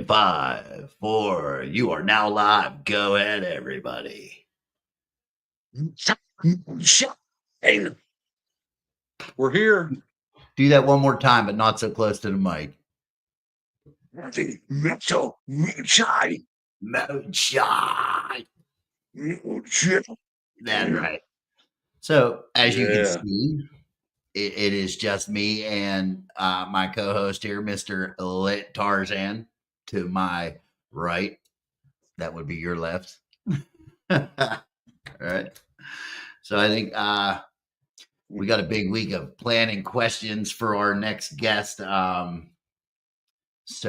In 5, 4, you are now live. Go ahead, everybody. We're here. Do that one more time, but not so close to the mic. Moonshine. That's right. So, as you can see, it is just me and my co-host here, Mr. Lit Tarzan, to my right. That would be your left. All right. So I think we got a big week of planning questions for our next guest. So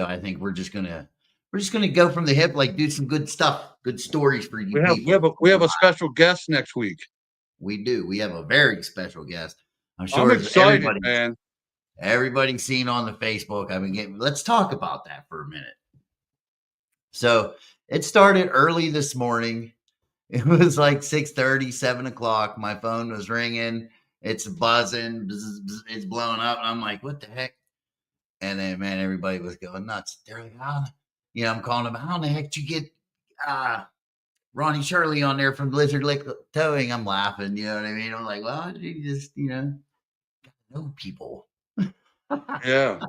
I think we're just gonna go from the hip, like do some good stuff, good stories for you people. We have a special guest next week. We do. We have a very special guest. I'm I'm excited, man. Everybody's seen on the Facebook. I've been getting. Let's talk about that for a minute. So it started early this morning. It was like 6:30, 7 o'clock. My phone was ringing. It's buzzing. It's blowing up. And I'm like, what the heck? And then, man, everybody was going nuts. They're like, I'm calling them. How in the heck did you get Ronnie Shirley on there from Lizard Lick Towing? I'm laughing. You know what I mean? I'm like, well, you just, know people. Yeah.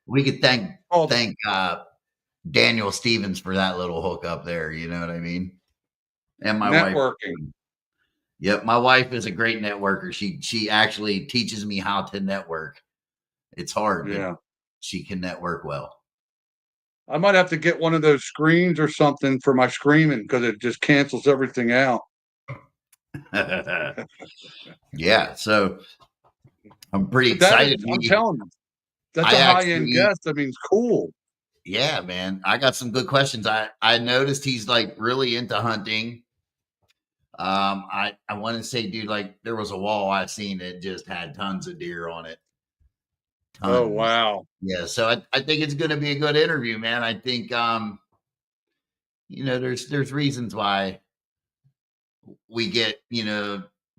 We could thank Daniel Stevens for that little hook up there. You know what I mean? And my networking. Wife. Yep. My wife is a great networker. She actually teaches me how to network. It's hard. Yeah. She can network well. I might have to get one of those screens or something for my screaming because it just cancels everything out. Yeah. So I'm pretty excited. I'm telling you. That's a high-end guest. I mean, it's cool. Yeah, man. I got some good questions. I noticed he's like really into hunting. I want to say, dude, like there was a wall I seen that just had tons of deer on it. Tons. Oh, wow. Yeah. So I think it's going to be a good interview, man. I think, there's reasons why we get,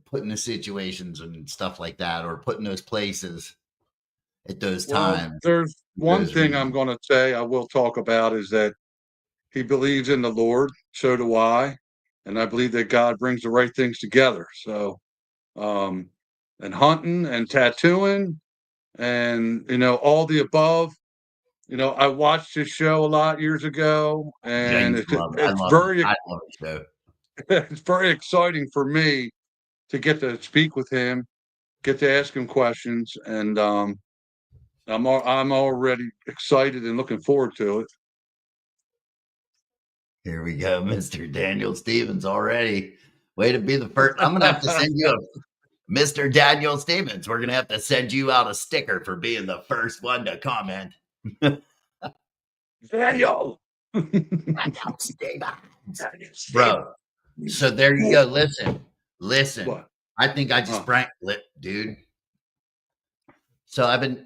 put in the situations and stuff like that, or put in those places at those times. There's one thing I'm going to say I will talk about is that he believes in the Lord. So do I. And I believe that God brings the right things together. So, and hunting and tattooing and, all the above. I watched his show a lot years ago, and it's very exciting for me to get to speak with him, get to ask him questions, and I'm already excited and looking forward to it. Here we go, Mr. Daniel Stevens already. Way to be the first. I'm gonna have to send you Mr. Daniel Stevens. We're gonna have to send you out a sticker for being the first one to comment. Daniel Stevens. Bro. So there you go. Listen. What? I think I just dude. So I've been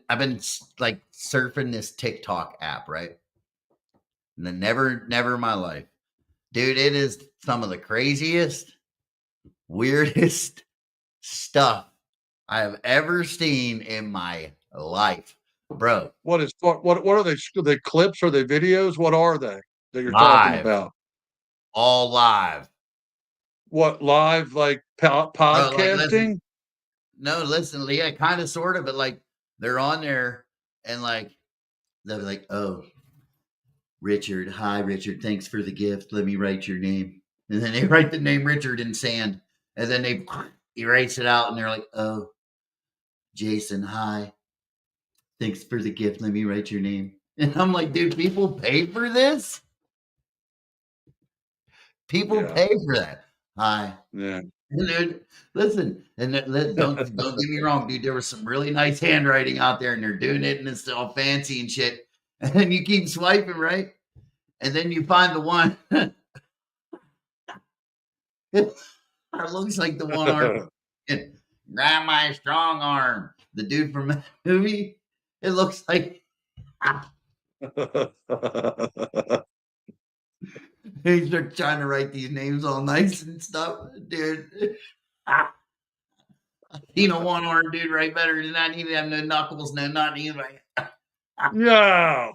like surfing this TikTok app, right? And then never in my life. Dude, it is some of the craziest, weirdest stuff I have ever seen in my life, bro. What are they? Are they clips? Are they videos? What are they that you're talking about? All live. What, live, like podcasting? No, listen, yeah, kind of, sort of, but like they're on there and like they're like, oh, Richard, hi Richard, thanks for the gift. Let me write your name. And then they write the name Richard in sand, and then they erase it out, and they're like, oh, Jason, hi. Thanks for the gift. Let me write your name. And I'm like, dude, people pay for this? People pay for that. Hi. Yeah. Dude, listen, and don't get me wrong, dude. There was some really nice handwriting out there, and they're doing it, and it's all fancy and shit. And then you keep swiping, right? And then you find the one. It looks like the one arm. Grab my strong arm. The dude from the movie. It looks like. He's trying to write these names all nice and stuff, dude. One arm dude right better than that. He didn't have no knuckles, no nothing. No.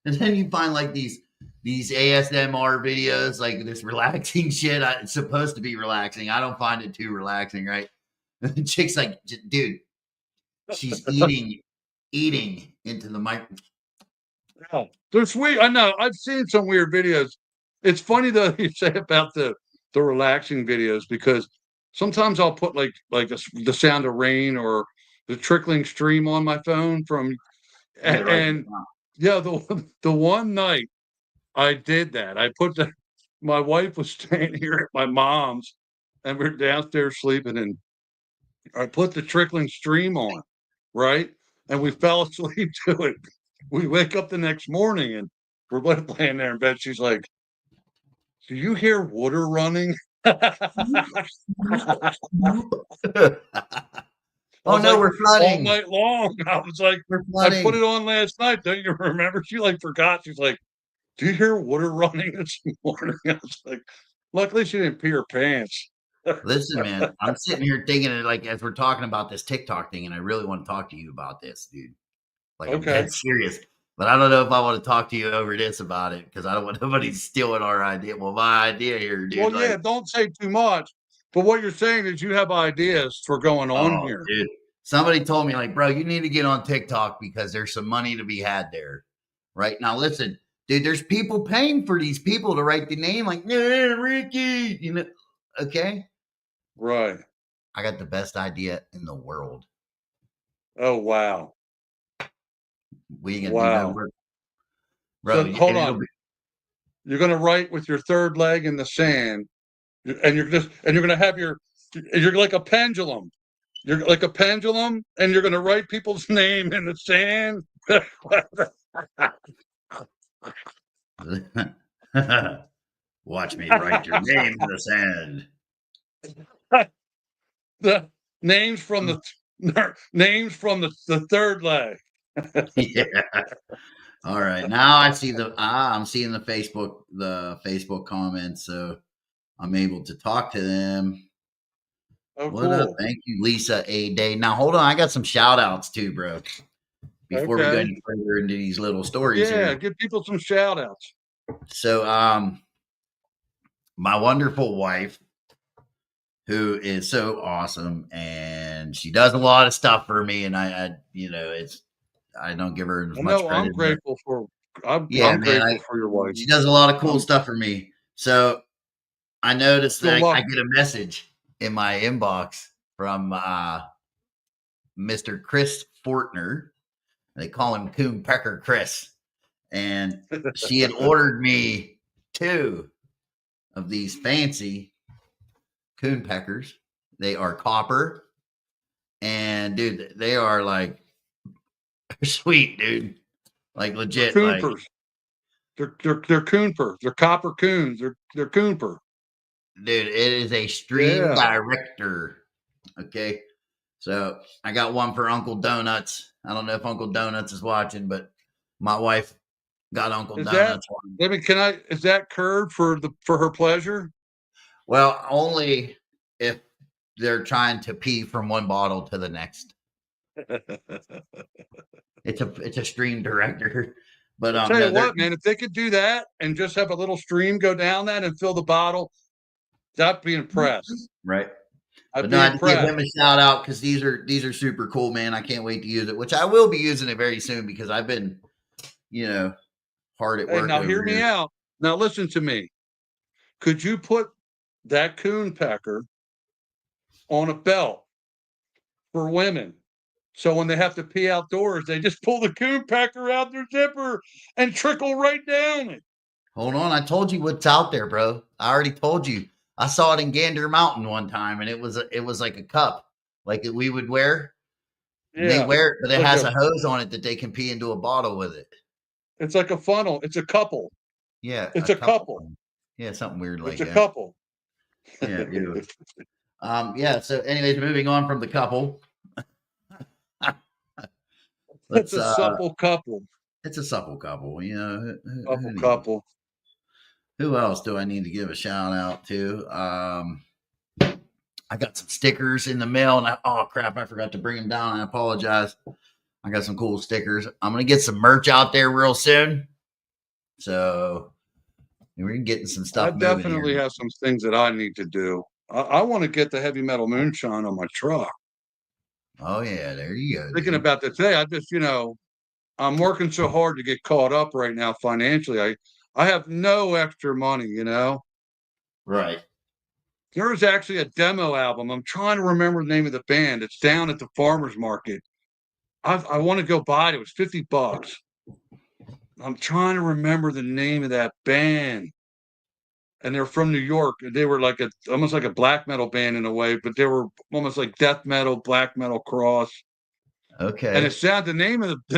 And then you find like these ASMR videos, like this relaxing shit. It's supposed to be relaxing. I don't find it too relaxing, right? The chick's like, dude, she's eating into the mic. Yeah. They're sweet. I know. I've seen some weird videos. It's funny though you say about the relaxing videos because sometimes I'll put the sound of rain or the trickling stream on my phone from and yeah, the one night I did that. I put my wife was staying here at my mom's and we're downstairs sleeping and I put the trickling stream on, right? And we fell asleep to it. We wake up the next morning and we're both laying there in bed. She's like, "Do you hear water running?" Oh no, like, we're flooding all night long. I was like, I put it on last night. Don't you remember? She like forgot. She's like, "Do you hear water running this morning?" I was like, luckily she didn't pee her pants. Listen, man, I'm sitting here thinking like as we're talking about this TikTok thing, and I really want to talk to you about this, dude. Like I'm dead serious. But I don't know if I want to talk to you over this about it because I don't want nobody stealing our idea. Well, my idea here, dude. Well, yeah, don't say too much. But what you're saying is you have ideas for going on here. Dude. Somebody told me, like, bro, you need to get on TikTok because there's some money to be had there. Right now, listen, dude, there's people paying for these people to write the name, like, yeah, Ricky, you know, okay? Right. I got the best idea in the world. Oh, wow. We ain't gonna do no work. Bro, so, hold on. You're gonna write with your third leg in the sand, and you're gonna have you're like a pendulum. You're like a pendulum, and you're gonna write people's name in the sand. Watch me write your name in the sand. The names from the third leg. Yeah. All right. Now I see I'm seeing the Facebook comments, so I'm able to talk to them. Oh, what cool. Up? Thank you, Lisa A. Day. Now hold on, I got some shout outs too, bro. Before we go any further into these little stories here. Give people some shout outs. So my wonderful wife, who is so awesome, and she does a lot of stuff for me, and I don't give her as much credit. I'm grateful for I'm grateful for your wife. She does a lot of cool stuff for me. So I noticed that I get a message in my inbox from Mr. Chris Fortner. They call him Coon Pecker Chris. And she had ordered me 2 of these fancy coon peckers. They are copper. And dude, they are like sweet, dude. Like legit. They're coonpers. They're coonper. They're copper coons. They're coonper. Dude, it is a stream director. Okay. So I got one for Uncle Donuts. I don't know if Uncle Donuts is watching, but my wife got Uncle Donuts one. Is that curved for her pleasure? Well, only if they're trying to pee from one bottle to the next. It's a stream director. But I'll tell you what, man, if they could do that and just have a little stream go down that and fill the bottle, I'd be impressed. Right. But no, I had to give him a shout out because these are super cool, man. I can't wait to use it, which I will be using it very soon because I've been, hard at work. Now hear me out. Now listen to me. Could you put that coon pecker on a belt for women? So when they have to pee outdoors, they just pull the coon pecker out their zipper and trickle right down it. Hold on. I told you what's out there, bro. I already told you. I saw it in Gander Mountain one time, and it was like a cup, like we would wear. Yeah. They wear it, but it has a hose on it that they can pee into a bottle with it. It's like a funnel. It's a couple. Yeah. It's a couple. Yeah, something weird like that. It's a couple. Yeah. Yeah. So anyways, moving on from the couple. It's a supple couple. It's a supple couple, Couple. Who else do I need to give a shout out to? I got some stickers in the mail, and oh crap, I forgot to bring them down. I apologize. I got some cool stickers. I'm gonna get some merch out there real soon. So we're getting some I stuff moving definitely here. have some things that I need to do. I want to get the heavy metal moonshine on my truck. Oh yeah, there you go, Thinking dude. about that today, I just, I'm working so hard to get caught up right now financially. I have no extra money. Right. There is actually a demo album. I'm trying to remember the name of the band. It's down at the farmer's market. I want to go buy it. It was $50. I'm trying to remember the name of that band. And they're from New York. They were like almost like a black metal band in a way, but they were almost like death metal, black metal cross. And Okay. the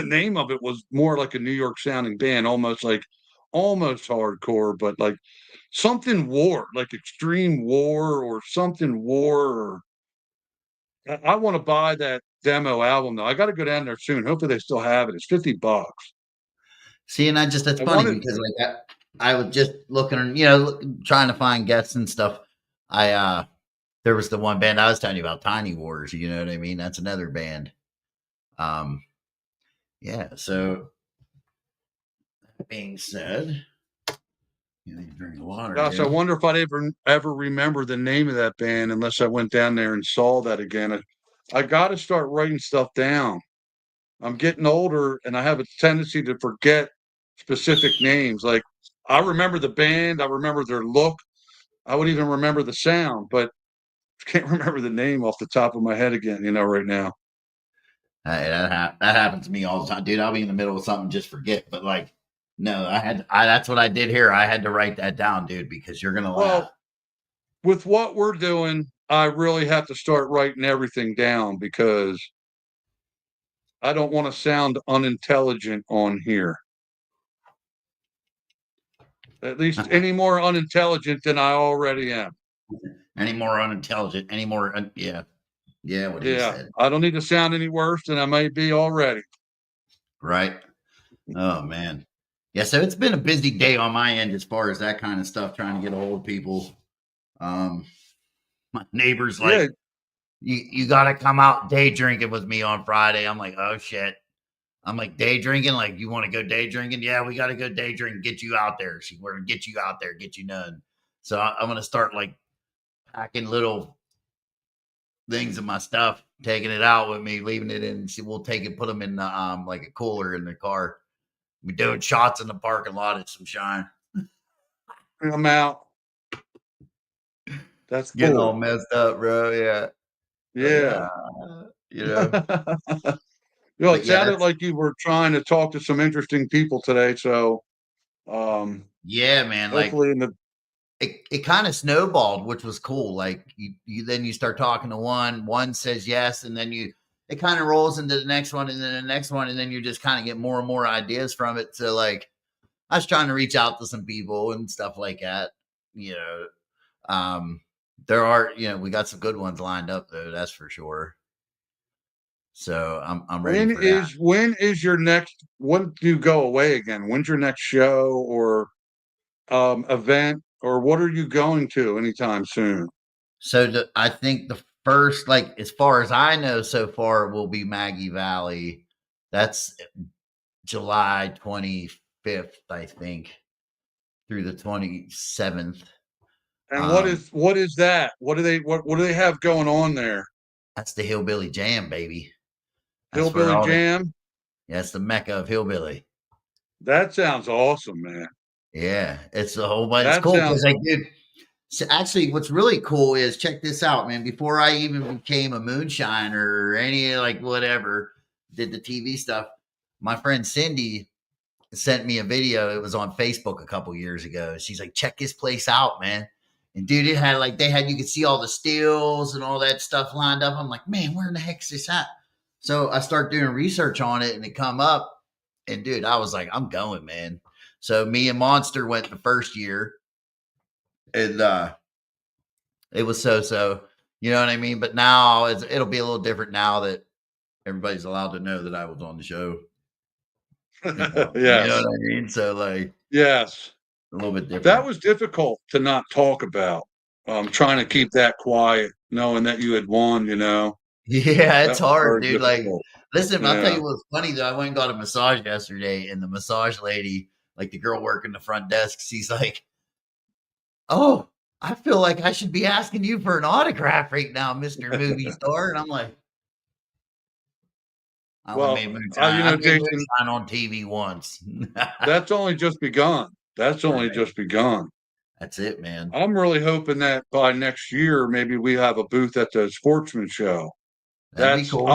name of it was more like a New York sounding band, almost hardcore, but like something war, like extreme war or something war. I want to buy that demo album though. I got to go down there soon. Hopefully they still have it. It's $50. See, and that's I funny wanted, because like I was just looking, trying to find guests and stuff. There was the one band I was telling you about, Tiny Wars. You know what I mean? That's another band. Yeah. So that being said, you need to drink water. gosh, I Dude. wonder if I'd ever remember the name of that band unless I went down there and saw that again. I got to start writing stuff down. I'm getting older and I have a tendency to forget specific names. Like I remember the band, I remember their look, I would even remember the sound, but I can't remember the name off the top of my head again, right now. That happens to me all the time, dude. I'll be in the middle of something, just forget. But like, no, that's what I did here. I had to write that down, dude, because you're gonna laugh. Well, with what we're doing, I really have to start writing everything down because I don't want to sound unintelligent on here. At least any more unintelligent than I already am. Any more unintelligent? Any more? Yeah. What he Yeah, said. I don't need to sound any worse than I may be already. Right. Oh man. Yeah. So it's been a busy day on my end as far as that kind of stuff, trying to get a hold of people. My neighbor's Yeah, like, you got to come out day drinking with me on Friday. I'm like, oh shit. I'm like, day drinking? Like, you want to go day drinking? Yeah, we got to go day drinking, get you out there. We're going to get you out there, get you none. So I'm going to start like packing little things of my stuff, taking it out with me, leaving it in. See, we'll take it, put them in the, like a cooler in the car. We're doing shots in the parking lot at some shine. I'm out. That's Getting all cool. messed up, bro. Yeah. Like, Yeah. you know, It but yeah, sounded like you were trying to talk to some interesting people today. So, yeah, man. Like, hopefully in the, it kind of snowballed, which was cool. Like you then you start talking to one says yes, and then it kind of rolls into the next one and then the next one, and then you just kind of get more and more ideas from it. So like I was trying to reach out to some people and stuff like that. You know, there are, we got some good ones lined up though, that's for sure. So I'm ready for that. when when do you go away again? When's your next show or event or what are you going to anytime soon? So I think the first, like, as far as I know so far, will be Maggie Valley. That's July 25th, I think, through the 27th. And Um, what is that? What do they have going on there? that's the Hillbilly Jam, baby. That's where Hillbilly all the Jam? yeah, it's the mecca of hillbilly. That sounds awesome, man. Yeah, it's the whole bunch. It's That cool sounds because, like, dude. So actually, what's really cool is, check this out, man. Before I even became a moonshiner or any like whatever, did the TV stuff, my friend Cindy sent me a video. It was on Facebook a couple years ago. She's like, check this place out, man. And dude, it had like, you could see all the stills and all that stuff lined up. I'm like, man, where in the heck is this at? So I start doing research on it and it come up. And dude, I was like, I'm going, man. So me and Monster went the first year. And it was so, you know what I mean? But now it'll be a little different now that everybody's allowed to know that I was on the show. You know yes. what I mean? So like Yes. a little bit That different. was difficult to not talk about. Trying to keep that quiet, knowing that you had won. Yeah, it's That was hard, very dude. Like, difficult. listen, I'll tell Yeah. you what's funny though. I went and got a massage yesterday, and the massage lady, like the girl working the front desk, she's like, "Oh, I feel like I should be asking you for an autograph right now, Mister Movie Star." And I'm like, "I only Well, made moonshine. you I know, made Jason, moonshine on TV once." that's only just begun. That's only Right. just begun. That's it, man. I'm really hoping that by next year, maybe we have a booth at the Sportsman Show. That'd be cool.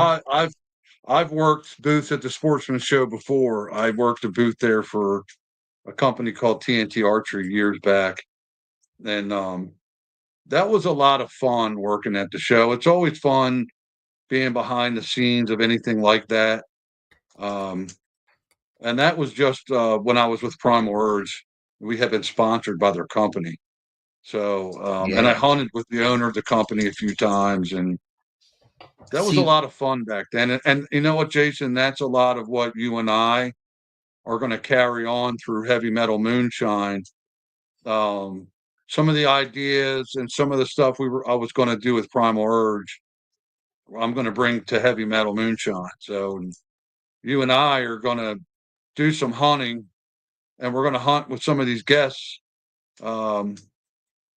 I've worked booths at the Sportsman Show before. I worked a booth there for a company called TNT Archery years back, and that was a lot of fun working at the show. It's always fun being behind the scenes of anything like that. Um, and that was just when I was with Primal Urge. We had been sponsored by their company. So, and I Yeah. hunted with the owner of the company a few times, and that was a See, lot of fun back then. And you know what, Jason? That's a lot of what you and I are going to carry on through Heavy Metal Moonshine. Um, some of the ideas and some of the stuff I was going to do with Primal Urge, I'm going to bring to Heavy Metal Moonshine. So you and I are going to do some hunting, and we're going to hunt with some of these guests. Um,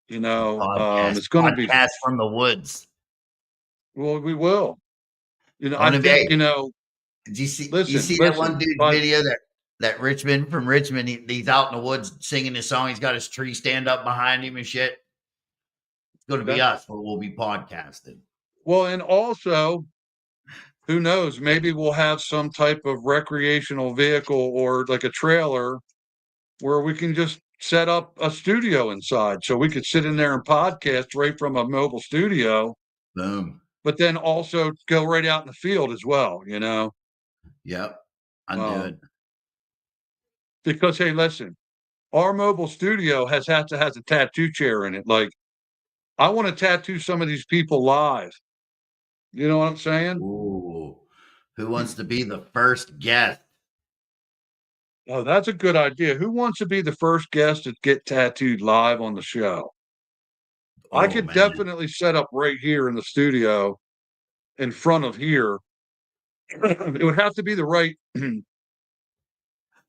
podcast, it's going to be podcast from the woods. well. We will. I I want to think be. Did you Listen, see that one listen. dude's But video that Richmond from Richmond? He's out in the woods singing his song. He's got his tree stand up behind him and shit. It's going to be that us, but we'll be podcasting. well, and also, who knows? Maybe we'll have some type of recreational vehicle or like a trailer where we can just set up a studio inside, so we could sit in there and podcast right from a mobile studio, Boom. but then also go right out in the field as well. Yep. I'm Um, doing. because hey, listen, our mobile studio has a tattoo chair in it. Like I want to tattoo some of these people live. You know what I'm saying? Ooh. Who wants to be the first guest? Oh, that's a good idea. Who wants to be the first guest to get tattooed live on the show? I Oh could man. definitely set up right here in the studio in front of here. It would have to be the right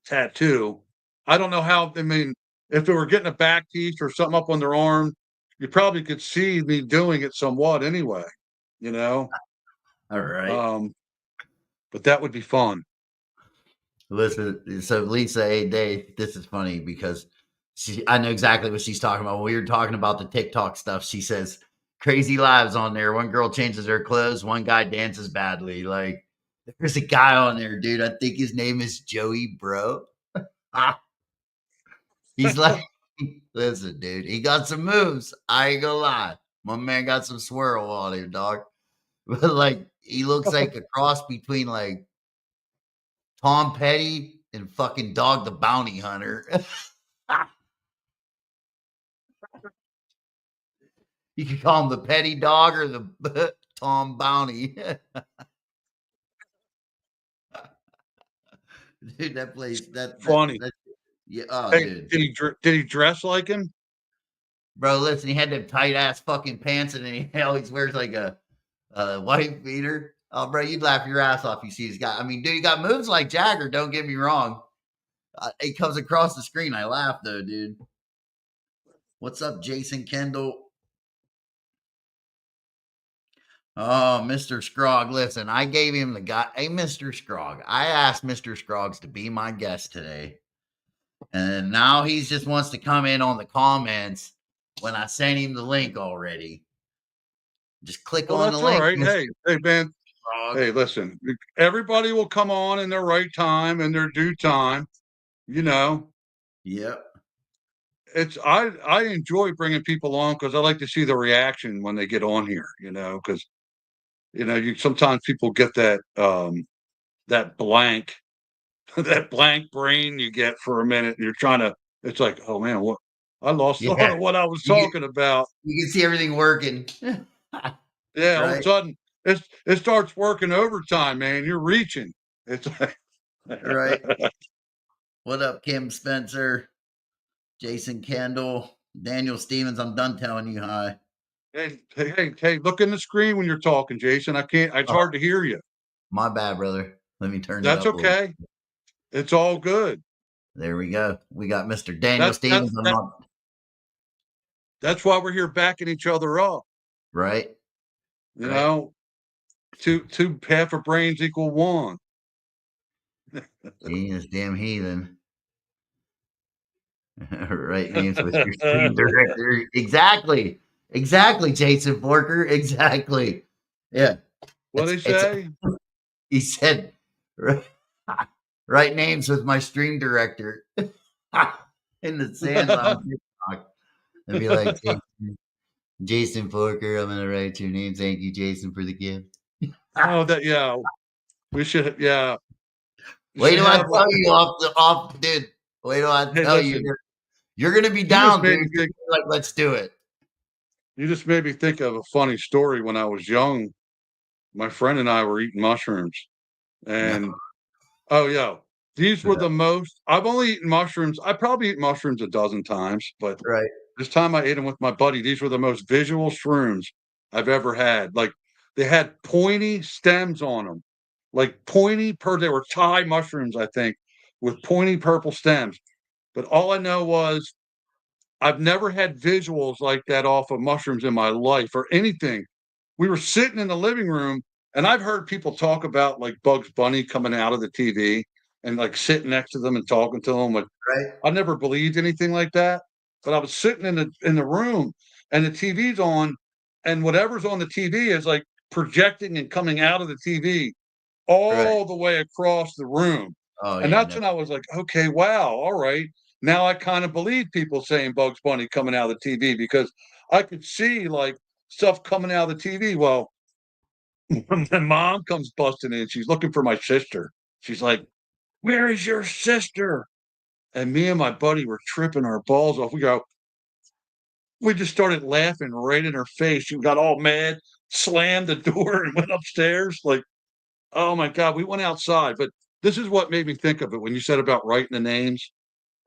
tattoo. I don't know how, I mean, if they were getting a back piece or something up on their arm, you probably could see me doing it somewhat anyway, you know? All right. Um, but that would be fun. Listen, so Lisa A. Day, this is funny because I know exactly what she's talking about. When we were talking about the TikTok stuff, she says crazy lives on there. One girl changes her clothes, one guy dances badly. Like there's a guy on there, dude. I think his name is Joey Bro. He's like, listen, dude, he got some moves. I ain't gonna lie. My man got some swirl on him, dog. But like he looks like a cross between like Tom Petty and fucking Dog the Bounty Hunter. You could call him the Petty Dog or the Tom Bounty. Dude, that place, Funny. yeah, oh, Hey, dude. did he dress like him? Bro, listen, he had them tight ass fucking pants and then he always wears like a white beater. Oh, bro, you'd laugh your ass off. You see this guy. I mean, dude, he got moves like Jagger. Don't get me wrong. It comes across the screen. I laugh though, dude. What's up, Jason Kendall? Oh, Mr. Scroggs. Listen, I gave him the guy. Hey, Mr. Scroggs. I asked Mr. Scroggs to be my guest today. And now he just wants to come in on the comments when I sent him the link already. Just click Well, on the that's all link, right. Mr. Hey, man. Scroggs. Hey, listen. Everybody will come on in their right time and their due time. You know, Yep. I enjoy bringing people on because I like to see the reaction when they get on here. Because you sometimes people get that blank that blank brain you get for a minute, and you're trying to. It's like, oh man, what I lost thought Yeah. of what I was You, talking about. you can see everything working. Yeah, all of a Right. sudden it starts working overtime, man. You're reaching. It's like Right. What up, Kim Spencer? Jason Kendall? Daniel Stevens. I'm done telling you hi. Hey, look in the screen when you're talking, Jason. I can't. It's Oh, hard to hear you. my bad, brother. Let me turn it That's up a little. okay. It's all good. There we go. We got Mr. Daniel That's that's Stevens. I'm that, not that's why we're here backing each other up. right. You Right. know, two half of brains equal one. Genius, damn heathen. Right names with your screen director. Exactly. Exactly, Jason Forker. Exactly. Yeah. What they It's say? he said right names with my stream director in the sands on TikTok. And be like, Jason Forker, I'm gonna write your name. Thank you, Jason, for the gift. Oh, yeah. We should. Yeah. We Wait should till I have like. tell you off, dude. Wait till I Hey, tell you. listen. You're gonna be You just down, made dude. me think. Like, let's do it. You just made me think of a funny story. When I was young, my friend and I were eating mushrooms, No. and oh yeah, these were the most. I've only eaten mushrooms. I probably eaten mushrooms a dozen times, but Right. this time I ate them with my buddy. These were the most visual shrooms I've ever had. Like they had pointy stems on them, like They were Thai mushrooms, I think, with pointy purple stems. But all I know was I've never had visuals like that off of mushrooms in my life or anything. We were sitting in the living room, and I've heard people talk about like Bugs Bunny coming out of the TV and like sitting next to them and talking to them. Like Right. I never believed anything like that. But I was sitting in the room, and the TV's on, and whatever's on the TV is like projecting and coming out of the TV Right. all the way across the room. Oh And yeah. that's No. when I was like, okay, wow, all right. Now I kind of believe people saying Bugs Bunny coming out of the TV because I could see like stuff coming out of the TV. Well, when my mom comes busting in, she's looking for my sister. She's like, "Where is your sister?" And me and my buddy were tripping our balls off. We just started laughing right in her face. She got all mad, slammed the door, and went upstairs. Like, oh my God, we went outside. But this is what made me think of it when you said about writing the names.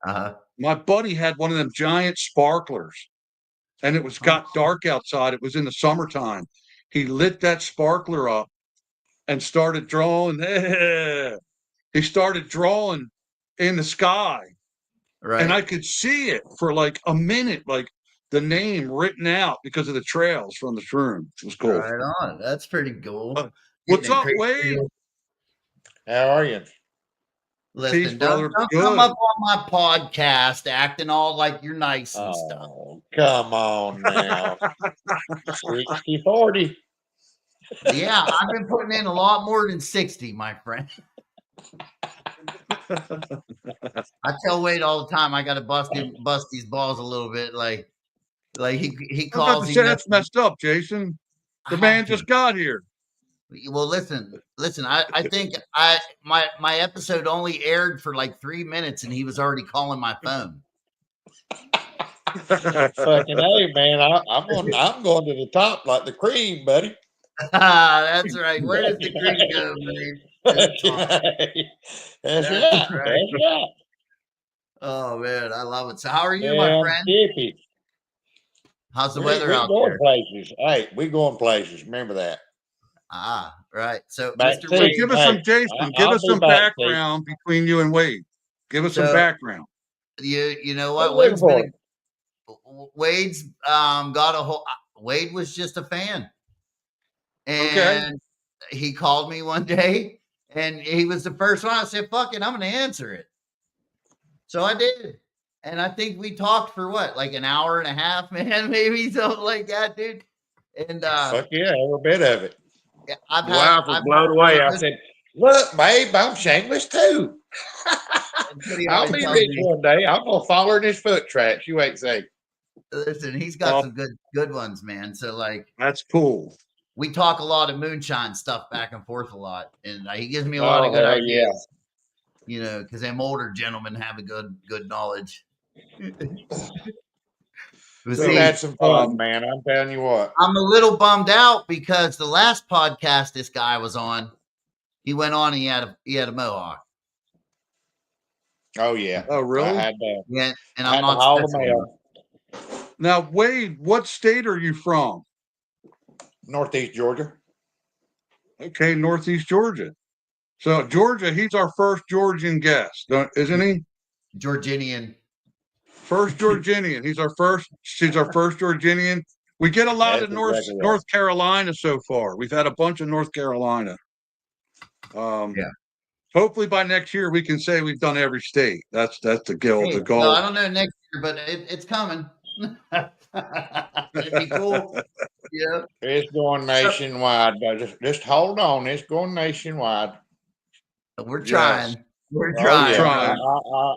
Uh-huh. My buddy had one of them giant sparklers, and it was got dark outside. It was in the summertime. He lit that sparkler up and started drawing. He started drawing in the sky, and Right. I could see it for like a minute, like the name written out because of the trails from the shroom. It was cool. Right on. That's pretty cool. What's Getting it up, crazy. Wade? How are you? Peace, Listen, brother. don't Good. come up on my podcast acting all like you're nice and stuff. Oh, come on now. 60-40. Yeah, I've been putting in a lot more than 60, my friend. I tell Wade all the time I gotta bust these balls a little bit. Like he I was about calls to he say that's messed up, Jason. The man just got here. Well, listen. I think my episode only aired for like 3 minutes, and he was already calling my phone. Fucking hey, man. I'm going to the top like the cream, buddy. That's right. Where does the cream go, man? That's right. That's right. Oh man, I love it. So, how are you, Damn my friend? Tippy. How's the We weather out going there? places. Hey, we going places. Remember that. Ah, right. So, Back Mr. to Wade, Give us some Jason. Give us some background between you and Wade. Give us some background. you know what? What's Wade's got a whole. Wade was just a fan, and he called me one day, and he was the first one. I said, "Fuck it, I'm going to answer it." So I did, and I think we talked for what, like an hour and a half, man, maybe something like that, dude. And fuck yeah, every bit of it. Yeah, I've was blown away. I said, "Look, babe, I'm shameless too. I'll be rich one day. I'm gonna follow her in his foot tracks. You wait, say." Listen, he's got some good ones, man. So like, that's cool. We talk a lot of moonshine stuff back and forth a lot, and he gives me a lot of good ideas. You know, because them older gentlemen have a good knowledge. We've had some fun, man. I'm telling you what. I'm a little bummed out because the last podcast this guy was on, he went on and he had a mohawk. Oh yeah. Oh really? Yeah, and I'm not. Now, Wade, what state are you from? Northeast Georgia. Okay, Northeast Georgia. So Georgia, he's our first Georgian guest, isn't he? Georginian. First Georginian. She's our first Georginian. We get a lot of North Carolina so far. We've had a bunch of North Carolina. Yeah. Hopefully by next year we can say we've done every state. That's the goal. Hey, the goal. No, I don't know next year, but it's coming. It'd be cool. Yeah. It's going nationwide. Just hold on. It's going nationwide. We're trying. Yes. We're trying. Yeah.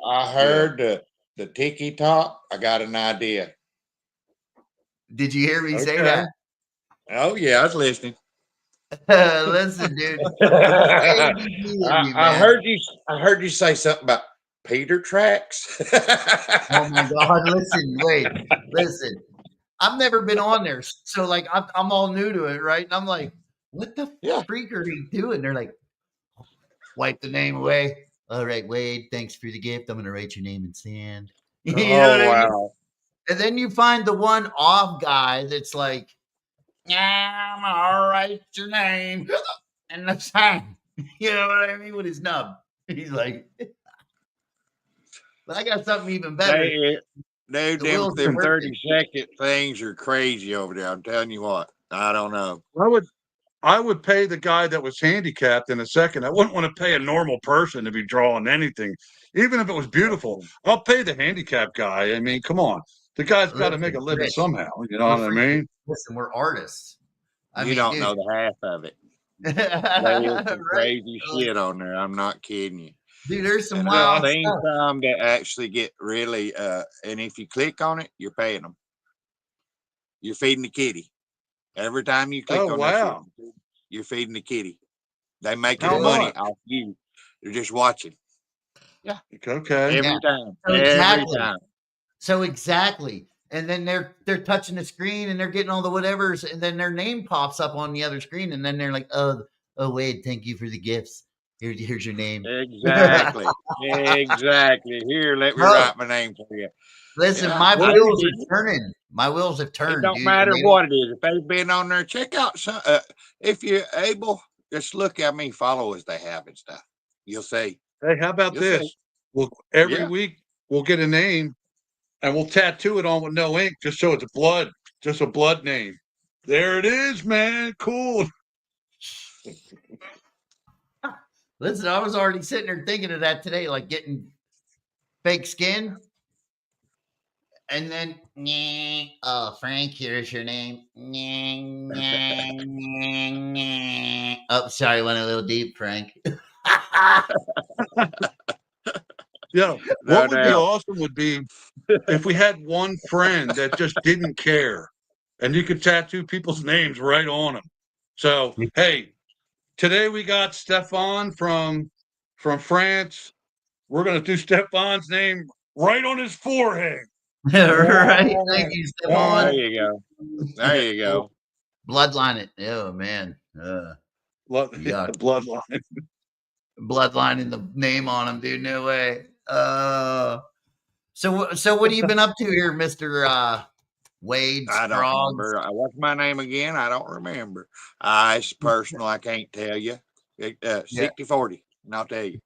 I heard the tiki talk. I got an idea. Did you hear me say that? Oh yeah, I was listening. Listen, dude. I heard you say something about Peter tracks. Oh my God! Listen. I've never been on there, so like I'm all new to it, right? And I'm like, what the freak are they doing? They're like, wipe the name away. All right, Wade, thanks for the gift. I'm gonna write your name in sand. You know what I mean? And then you find the one off guy that's like, yeah, I'm gonna write your name in the sand. You know what I mean? With his nub. He's like, but I got something even better. Dude, them 30-second things are crazy over there. I'm telling you what. I don't know. I would pay the guy that was handicapped in a second. I wouldn't want to pay a normal person to be drawing anything, even if it was beautiful. I'll pay the handicapped guy. I mean, come on. The guy's got to make a living somehow. You know what I mean? Listen, we're artists. You don't know the half of it. There's some crazy shit on there. I'm not kidding you. Dude, there's some wild stuff. Some that actually get really, and if you click on it, you're paying them. You're feeding the kitty. Every time you click on that shit, you're feeding the kitty. They make money off you. They're just watching. Yeah. Okay. Every time. So every time. So exactly. And then they're touching the screen and they're getting all the whatevers, and then their name pops up on the other screen, and then they're like, oh Wade, thank you for the gifts. Here's your name. Exactly. Exactly. Here, let me write my name for you. Listen, my wheels are turning. My wheels have turned. It don't matter what it is. If they've been on there, check out some. If you're able, just look how many followers they have and stuff. You'll see. Hey, how about this? Well, every week we'll get a name and we'll tattoo it on with no ink, just so it's just a blood name. There it is, man. Cool. Listen, I was already sitting there thinking of that today, like getting fake skin. And then, Frank, here's your name. Oh, sorry, went a little deep, Frank. Yeah, what would be awesome would be if we had one friend that just didn't care, and you could tattoo people's names right on them. So, hey, today we got Stefan from France. We're going to do Stefan's name right on his forehead. Right. Thank you, Stefan. There you go. There you go. Bloodline it. Oh, man. Bloodline. Bloodline in the name on him, dude. No way. So what have you been up to here, Mr. Wade? I don't remember. What's my name again? I don't remember. It's personal. I can't tell you. 60-40, and I'll tell you.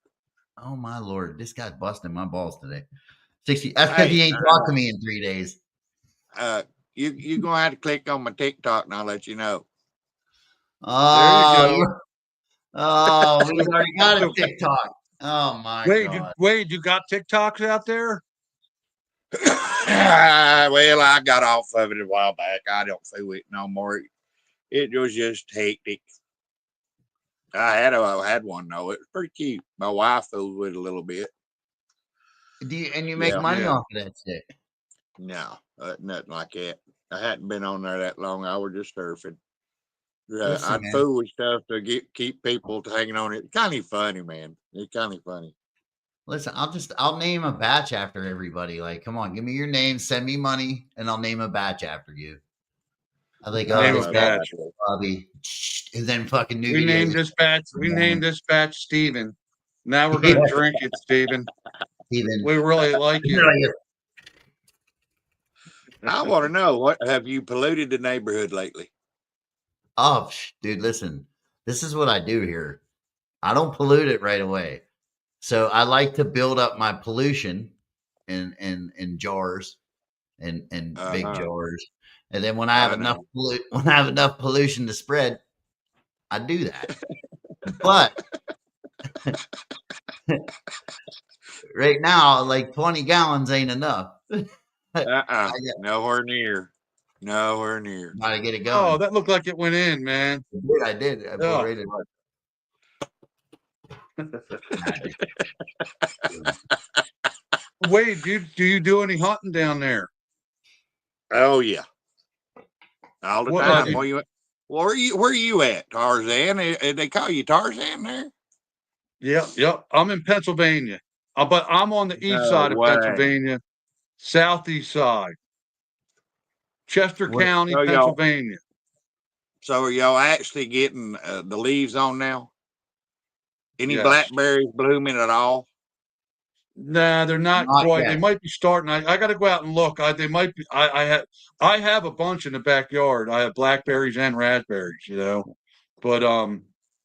Oh my Lord, this guy's busting my balls today. 60. That's because he ain't talked to me in 3 days. You're gonna have to click on my TikTok, and I'll let you know. Oh, there you go. Oh, we've already got a TikTok. Oh my God. Wade, you got TikToks out there? Well, I got off of it a while back. I don't do it no more. It was just hectic. I had one though. It was pretty cute. My wife fooled with it a little bit. You make money off of that shit? No, nothing like that. I hadn't been on there that long. I was just surfing. I'd fool with stuff to keep people hanging on it. It's kind of funny, man. It's kind of funny. Listen, I'll name a batch after everybody. Like, come on, give me your name, send me money, and I'll name a batch after you. I think this batch, Bobby, and then fucking new. We named this batch. We named this batch Steven. Now we're gonna drink it, Steven. Steven. We really like you. I want to know, what have you polluted the neighborhood lately? Oh, dude, listen. This is what I do here. I don't pollute it right away. So I like to build up my pollution in jars and big Uh-huh. jars. And then when I have I enough know. when I have enough pollution to spread, I do that. But right now, like 20 gallons ain't enough. I got Nowhere near. Nowhere near. gotta get it Oh, going. that looked like it went in, man. I did. I Yeah. rated magic. Wade, do you do any hunting down there? Oh yeah. All the What, time. Where you at, Tarzan? They call you Tarzan there? Yep. I'm in Pennsylvania, but I'm on the east No side of way. Pennsylvania, southeast side, Chester County, So Pennsylvania. So are y'all actually getting the leaves on now? Any Yes. blackberries blooming at all? Nah, they're not quite. Yet. They might be starting. I got to go out and look. They might be. I have a bunch in the backyard. I have blackberries and raspberries. But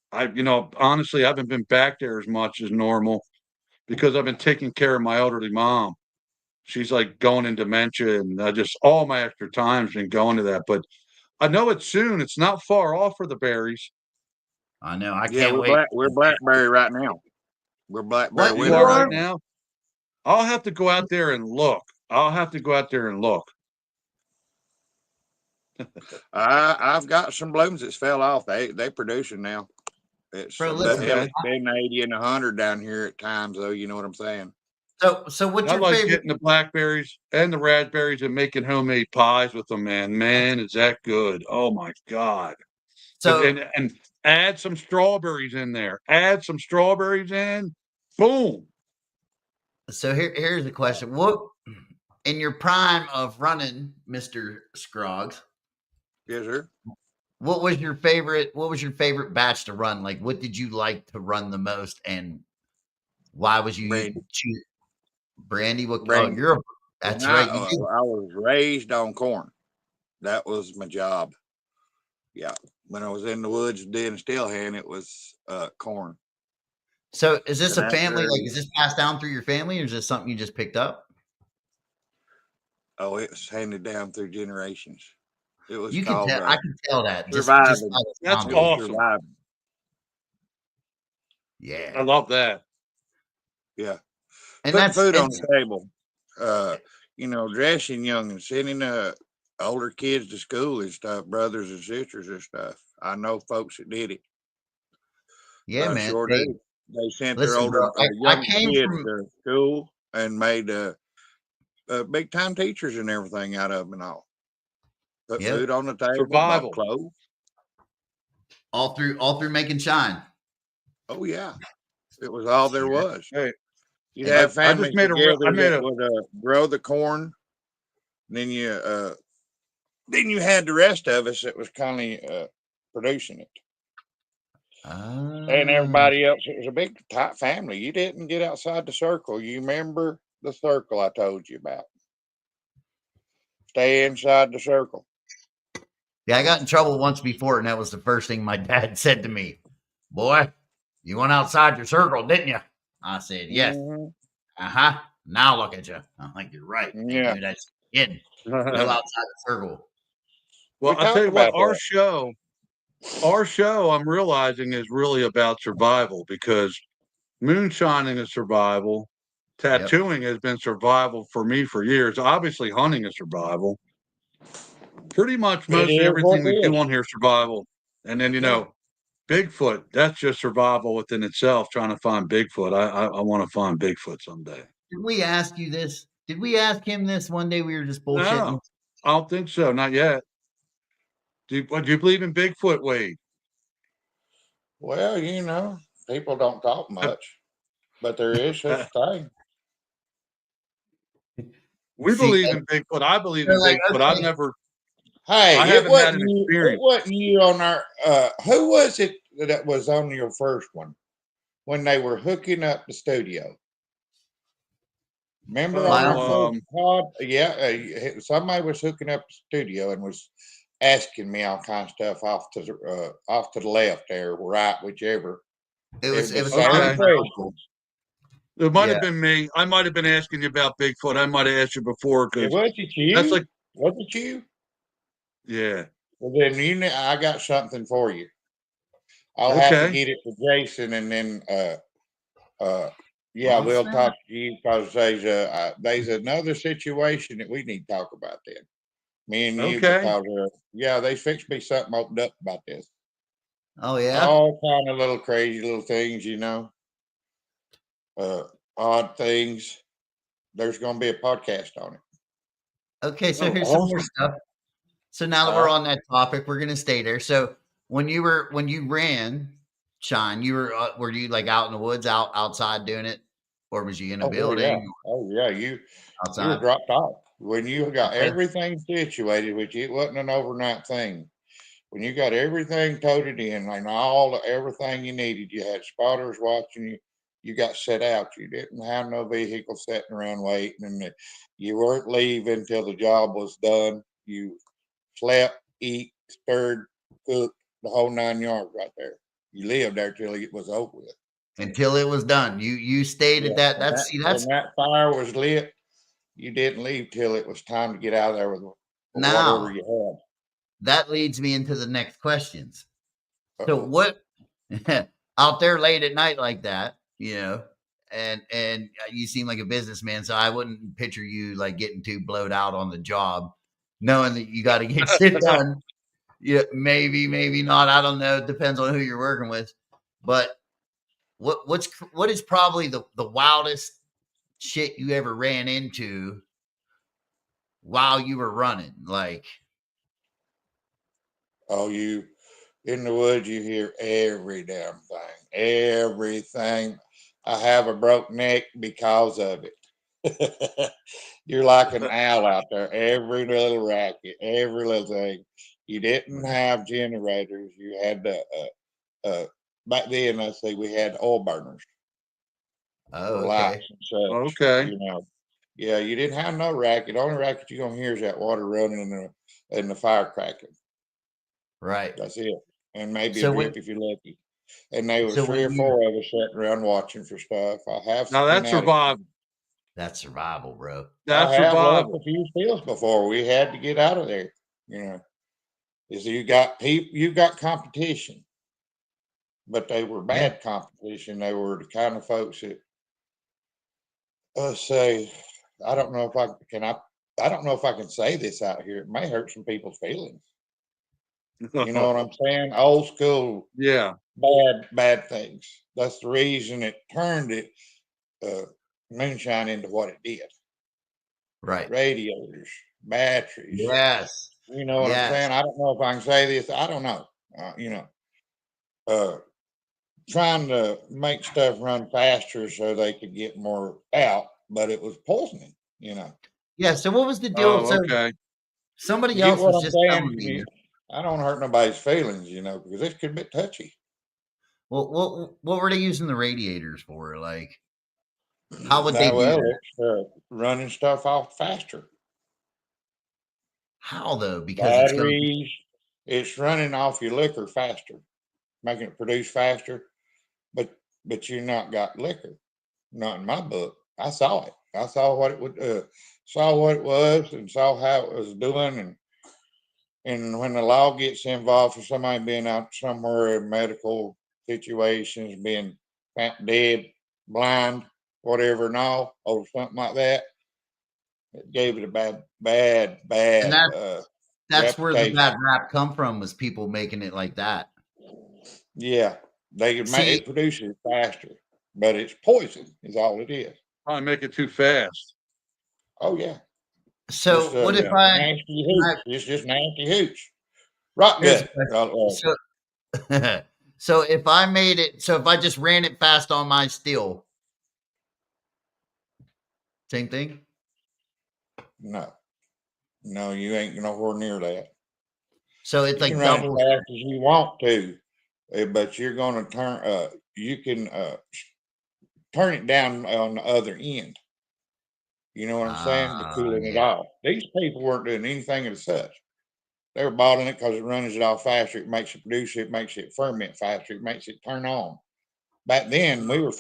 honestly, I haven't been back there as much as normal because I've been taking care of my elderly mom. She's like going in dementia, and just all my extra time's been going to that. But I know it's soon. It's not far off for the berries. I know. I can't wait. We're blackberry right now. We're blackberry What with You are more? right now. I'll have to go out there and look. I've got some blooms that's fell off. They producing now. It's Bro, but listen, hell, it's been 80 and 100 down here at times, though. You know what I'm saying? So what's I your like favorite? getting the blackberries and the raspberries and making homemade pies with them, man. Man, is that good. Oh my God. So and add some strawberries in there. Add some strawberries in. Boom. So here's the question. What in your prime of running, Mr. Scroggs? Yes, sir. What was your favorite batch to run? Like what did you like to run the most and why was you Brandy. choose Brandy? Brandy. That's And right. I was raised on corn. That was my job. Yeah. When I was in the woods doing steel hand, it was corn. So is this And a family? Like, is this passed down through your family or is this something you just picked up? Oh, it was handed down through generations. It was I called can tell that. surviving. That's sound. awesome. Surviving. Yeah. I love that. Yeah. And putting that's food on the table. Dressing young and sending older kids to school and stuff, brothers and sisters and stuff. I know folks that did it. yeah, man. Sure Hey, did. They sent listen, their older bro, I young came kids from to school and made big time teachers and everything out of them and all. Put Yep. food on the table, Survival. bought clothes. all through making shine. Oh yeah, it was all there was. Hey, You'd have families together that would grow the corn. Then you had the rest of us that was kind of producing it. And everybody else, it was a big tight family. You didn't get outside the circle. You remember the circle I told you about? Stay inside the circle. Yeah, I got in trouble once before, and that was the first thing my dad said to me. Boy, you went outside your circle, didn't you? I said, yes. Mm-hmm. Uh-huh. Now look at you. I'm like, you're right. Yeah. Dude, that's kidding. Go outside the circle. Well, I'll tell you what, our show, I'm realizing is really about survival because moonshining is survival. Tattooing has been survival for me for years. Obviously, hunting is survival. Pretty much mostly everything we do on here is survival. And then, Bigfoot, that's just survival within itself, trying to find Bigfoot. I want to find Bigfoot someday. Did we ask you this? Did we ask him this one day? We were just bullshitting. No, I don't think so. Not yet. Do you believe in Bigfoot, Wade? Well, people don't talk much, but there is such a thing. We believe in Bigfoot. I believe in Bigfoot. I've never. Hey, I haven't had an experience. It wasn't you on our. Who was it that was on your first one when they were hooking up the studio? Remember on our first pod? Yeah, somebody was hooking up the studio and was asking me all kinds of stuff off to the left there, right, whichever. It was the Okay. same questions. It might Yeah. have been me. I might have been asking you about Bigfoot. I might have asked you before It because wasn't you. that's like, Wasn't you? yeah. Well, then I got something for you. I'll have to Okay. get it to Jason, and then yeah, Well, we'll snap. talk to you because there's another situation that we need to talk about then. Me and you, Okay. because yeah, they fixed me something opened up about this. Oh yeah. All kind of little crazy little things, odd things. There's going to be a podcast on it. Okay, so Oh, here's some more awesome. stuff. So now that we're on that topic, we're gonna stay there. So when you ran, Sean, were you like out in the woods, outside doing it, or was you in a building? Oh yeah, you were Outside. dropped off when you got Okay. everything situated, which it wasn't an overnight thing. When you got everything toted in and everything you needed, you had spotters watching you. You got set out. You didn't have no vehicle sitting around waiting, and you weren't leaving until the job was done. You slept, eat, stirred, cooked, the whole 9 yards right there. You lived there till it was over with. Until it was done. You stated that. When That's that fire was lit, you didn't leave till it was time to get out of there with now whatever you that leads me into the next questions. had. So what out there late at night like that, and you seem like a businessman, so I wouldn't picture you like getting too blowed out on the job, knowing that you got to get shit done. Yeah, maybe not. I don't know. It depends on who you're working with. But what is probably the wildest shit you ever ran into while you were running? Like, Oh, you in the woods, you hear every damn thing, everything. I have a broke neck because of it. You're like an owl out there. Every little racket, every little thing. You didn't have generators. You had back then. Let's see, we had oil burners oh, for okay. lights and such. Okay. Yeah, you didn't have no racket. The only racket you're gonna hear is that water running and the fire cracking. Right. That's it. And maybe So a drip if you're lucky. And there was so 3 or when 4 of us sitting around watching for stuff. Now that's survival. That's survival, bro. That's I have lost survival. a few spills before. We had to get out of there. Is you got people, you got competition, but they were bad competition. They were the kind of folks that say, I don't know if I can. I don't know if I can say this out here. It may hurt some people's feelings. You know what I'm saying? Old school. Yeah. Bad things. That's the reason it turned it moonshine into what it did. Right. Radiators, batteries. Yes. You know what I'm saying? I don't know if I can say this. I don't know. Trying to make stuff run faster so they could get more out, but it was poisoning. Yeah. So what was the deal? Oh, okay. Somebody You get else what was I'm just telling saying? me. I don't hurt nobody's feelings, because this could be touchy. Well, what were they using the radiators for? Like, how would they do that? It's running stuff off faster. How though? Because batteries, it's running off your liquor faster, making it produce faster. But you not got liquor. Not in my book. I saw it. I saw what it would saw what it was and saw how it was doing, and when the law gets involved for somebody being out somewhere in medical situations, being dead, blind, whatever, and all, or something like that, it gave it a bad. And that's where the bad rap come from, was people making it like that. Yeah, they could make it produces faster, but it's poison, is all it is. I make it too fast. Oh yeah. So just, what if it's just nasty hooch. Rock good. So if I made it, so if I just ran it fast on my steel, same thing? No, you ain't nowhere near that. So it's like double as fast as you want to, but you're going to turn. You can turn it down on the other end. You know what I'm saying? To cooling it off. These people weren't doing anything of such. They were bottling it because it runs it off faster. It makes it produce it, makes it ferment faster. It makes it turn on. Back then, we were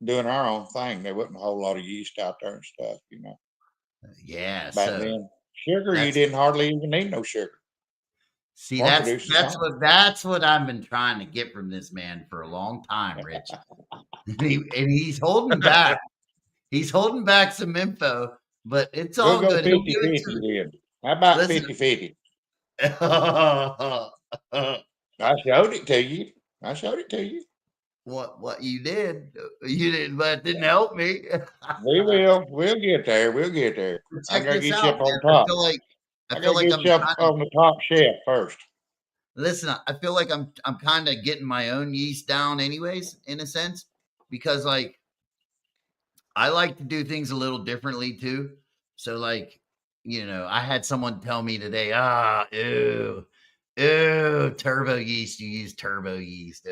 doing our own thing. There wasn't a whole lot of yeast out there and stuff, you know. Yeah. Back So then, sugar, you didn't hardly even need no sugar. see, that's what I've been trying to get from this man for a long time, Rich. and he's holding back. He's holding back some info, but it's all We'll go good. 50-50 then. How about 50-50? I showed it to you. What you did? You didn't, but it didn't help me. We will. We'll get there. I gotta get you up on top. I feel like I'm on the top shelf first. Listen, I feel like I'm kind of getting my own yeast down, anyways, in a sense, because like I like to do things a little differently too. So like, you know, I had someone tell me today, ew, turbo yeast. You use turbo yeast.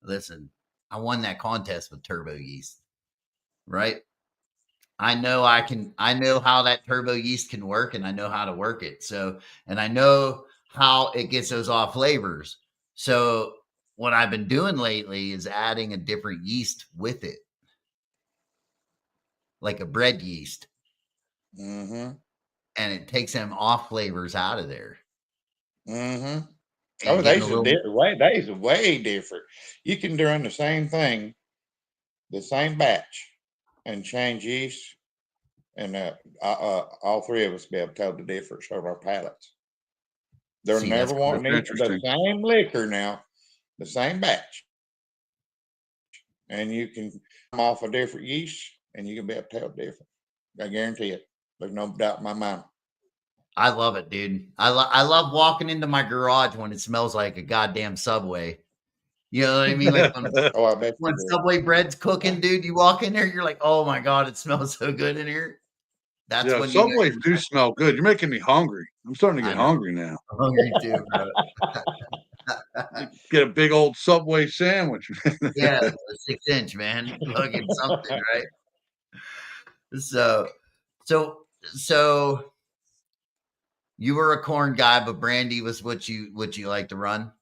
Listen, I won that contest with turbo yeast, right? I know how that turbo yeast can work, and I know how to work it. So, and I know how it gets those off flavors. So what I've been doing lately is adding a different yeast with it, like a bread yeast. Mm-hmm. And it takes them off flavors out of there. Mm-hmm. Oh, they's way different. You can run the same thing, the same batch, and change yeast, and all three of us be able to tell the difference on our palates. They're never wanting the same liquor now, the same batch, and you can come off a different yeast, and you can be able to tell the difference. I guarantee it. There's no doubt in my mind. I love it, dude. I love walking into my garage when it smells like a goddamn Subway. You know what I mean? Like when Subway bread's cooking, dude, you walk in there, you're like, oh my God, it smells so good in here. That's when Subways do smell good. You're making me hungry. I'm starting to get hungry now. I'm hungry too, bro. Get a big old Subway sandwich. Yeah, a 6-inch, man. Fucking something, right? So you were a corn guy, but brandy was what you like to run?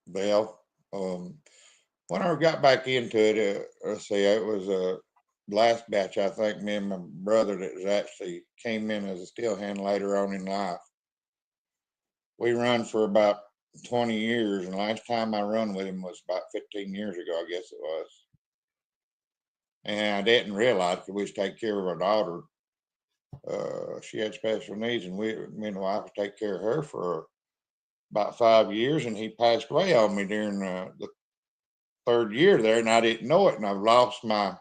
Well, when I got back into it, let's see, it was a last batch. I think me and my brother that was actually came in as a steel hand later on in life. We run for about 20 years, and last time I run with him was about 15 years ago, I guess it was. And I didn't realize that we was taking care of our daughter. She had special needs, and me and the wife would take care of her for about 5 years, and he passed away on me during the third year there, and I didn't know it, and I lost my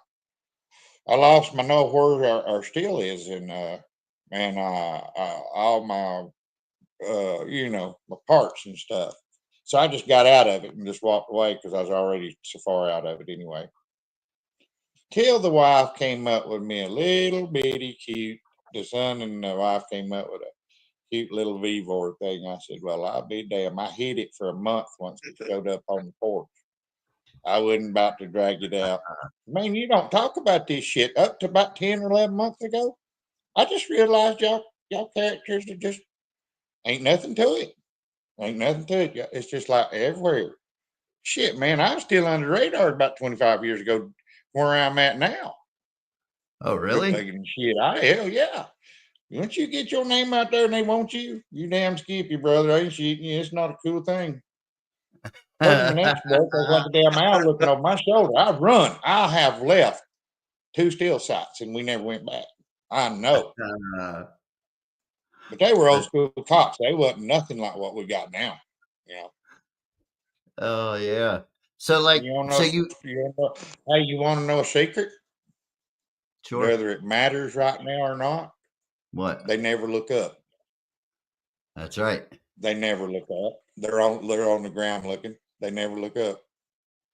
know where our steel is, and all my my parts and stuff. So I just got out of it and just walked away because I was already so far out of it anyway. Till the wife came up with me a little bitty cute. The son and the wife came up with a cute little Vevor thing. I said, well, I'll be damn. I hid it for a month once it showed up on the porch. I wasn't about to drag it out. Man, you don't talk about this shit. Up to about 10 or 11 months ago, I just realized y'all characters are just ain't nothing to it. Ain't nothing to it. It's just like everywhere. Shit, man, I was still under the radar about 25 years ago where I'm at now. Oh, really? Shit, hell yeah. Once you get your name out there and they want you, you damn skippy, brother. Ain't cheating you. It's not a cool thing. The next boat, there's like a damn owl looking over my shoulder. I've run. I have left 2 steel sites and we never went back. I know. But they were old school cops. They wasn't nothing like what we got now. You know. Oh yeah. So like, you want to know a secret? Sure. Whether it matters right now or not. What? They never look up. That's right. They never look up. They're on the ground looking. They never look up.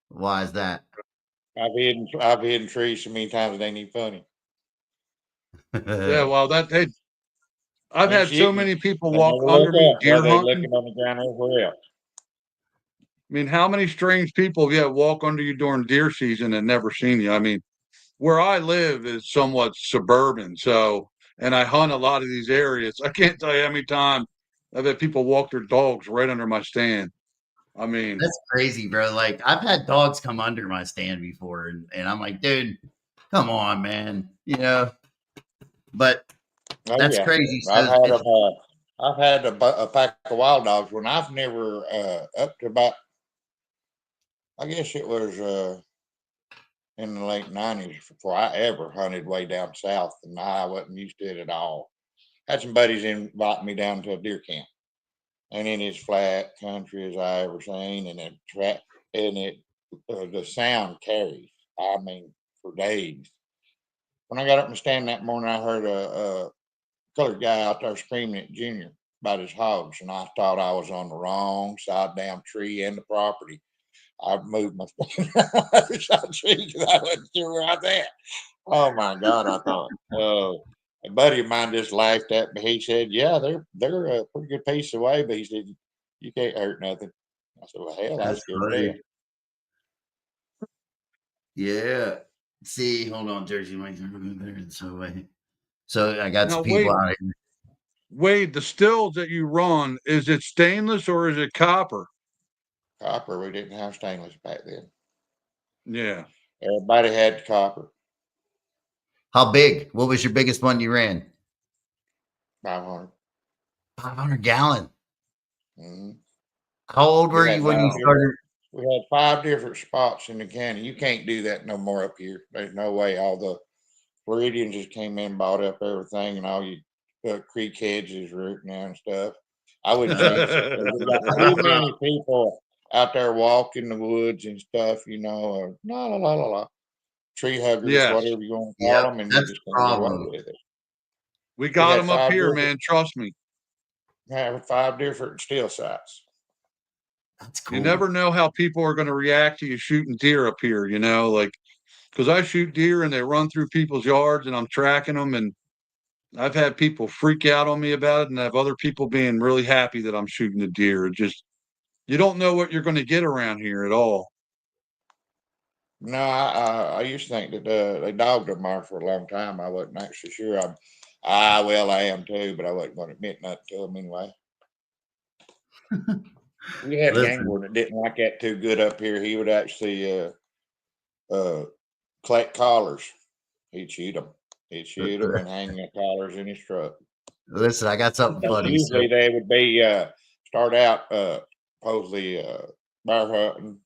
Why is that? I've hidden trees so many times it ain't even funny. Yeah, well, I've had so many people walk under me deer hunting. Looking on the ground everywhere else. I mean, how many strange people have you had walk under you during deer season and never seen you? I mean, where I live is somewhat suburban, so and I hunt a lot of these areas. I can't tell you how many times I've had people walk their dogs right under my stand. I mean, That's crazy, bro. Like I've had dogs come under my stand before, and I'm like, dude, come on, man. But Oh that's yeah, crazy. I've So had I've had a pack of wild dogs when I've never up to about, I guess it was in the late '90s before I ever hunted way down south, and I wasn't used to it at all. Had some buddies invite me down to a deer camp, and in as flat country as I ever seen, and the sound carries. I mean, for days. When I got up and stand that morning, I heard a colored guy out there screaming at Junior about his hogs, and I thought I was on the wrong side damn tree and the property. I moved my stand on the other side of the tree because I wasn't sure where I was at. Oh my God, I thought. A buddy of mine just laughed at me. He said, "Yeah, they're a pretty good piece away," but he said, "You can't hurt nothing." I said, "Well, hell, I was that's scared to death." funny. Yeah. See, hold on, Jersey Mike's there. So I got some now people out here. Wade, the stills that you run, is it stainless or is it copper? Copper, we didn't have stainless back then. Yeah. Everybody had copper. How big? What was your biggest one you ran? 500. 500 gallon. Mm-hmm. How old were We you had when you started? we had 5 different spots in the county. You can't do that no more up here. There's no way. All the Floridians just came in, bought up everything, and all you creek heads is root now and stuff. I wouldn't chance it. We got too many people out there walking the woods and stuff, or la la la la la. Tree huggers, Yes. whatever you want to call Yep, them, and you that's just the can't get away problem. with it. We We got had them up 5 here, different man. Trust me. 5 different still sites. That's cool. You never know how people are going to react to you shooting deer up here, like, because I shoot deer and they run through people's yards and I'm tracking them. And I've had people freak out on me about it and I have other people being really happy that I'm shooting the deer. You don't know what you're going to get around here at all. No, I used to think that they dogged them there for a long time. I wasn't actually sure. Well, I am too, but I wasn't going to admit nothing to them anyway. We had a gang Listen, warden that didn't like that too good up here. He would actually collect collars. He'd shoot them. He'd shoot them and hang the collars in his truck. listen, I got something So funny. usually they would be start out supposedly bear hunting,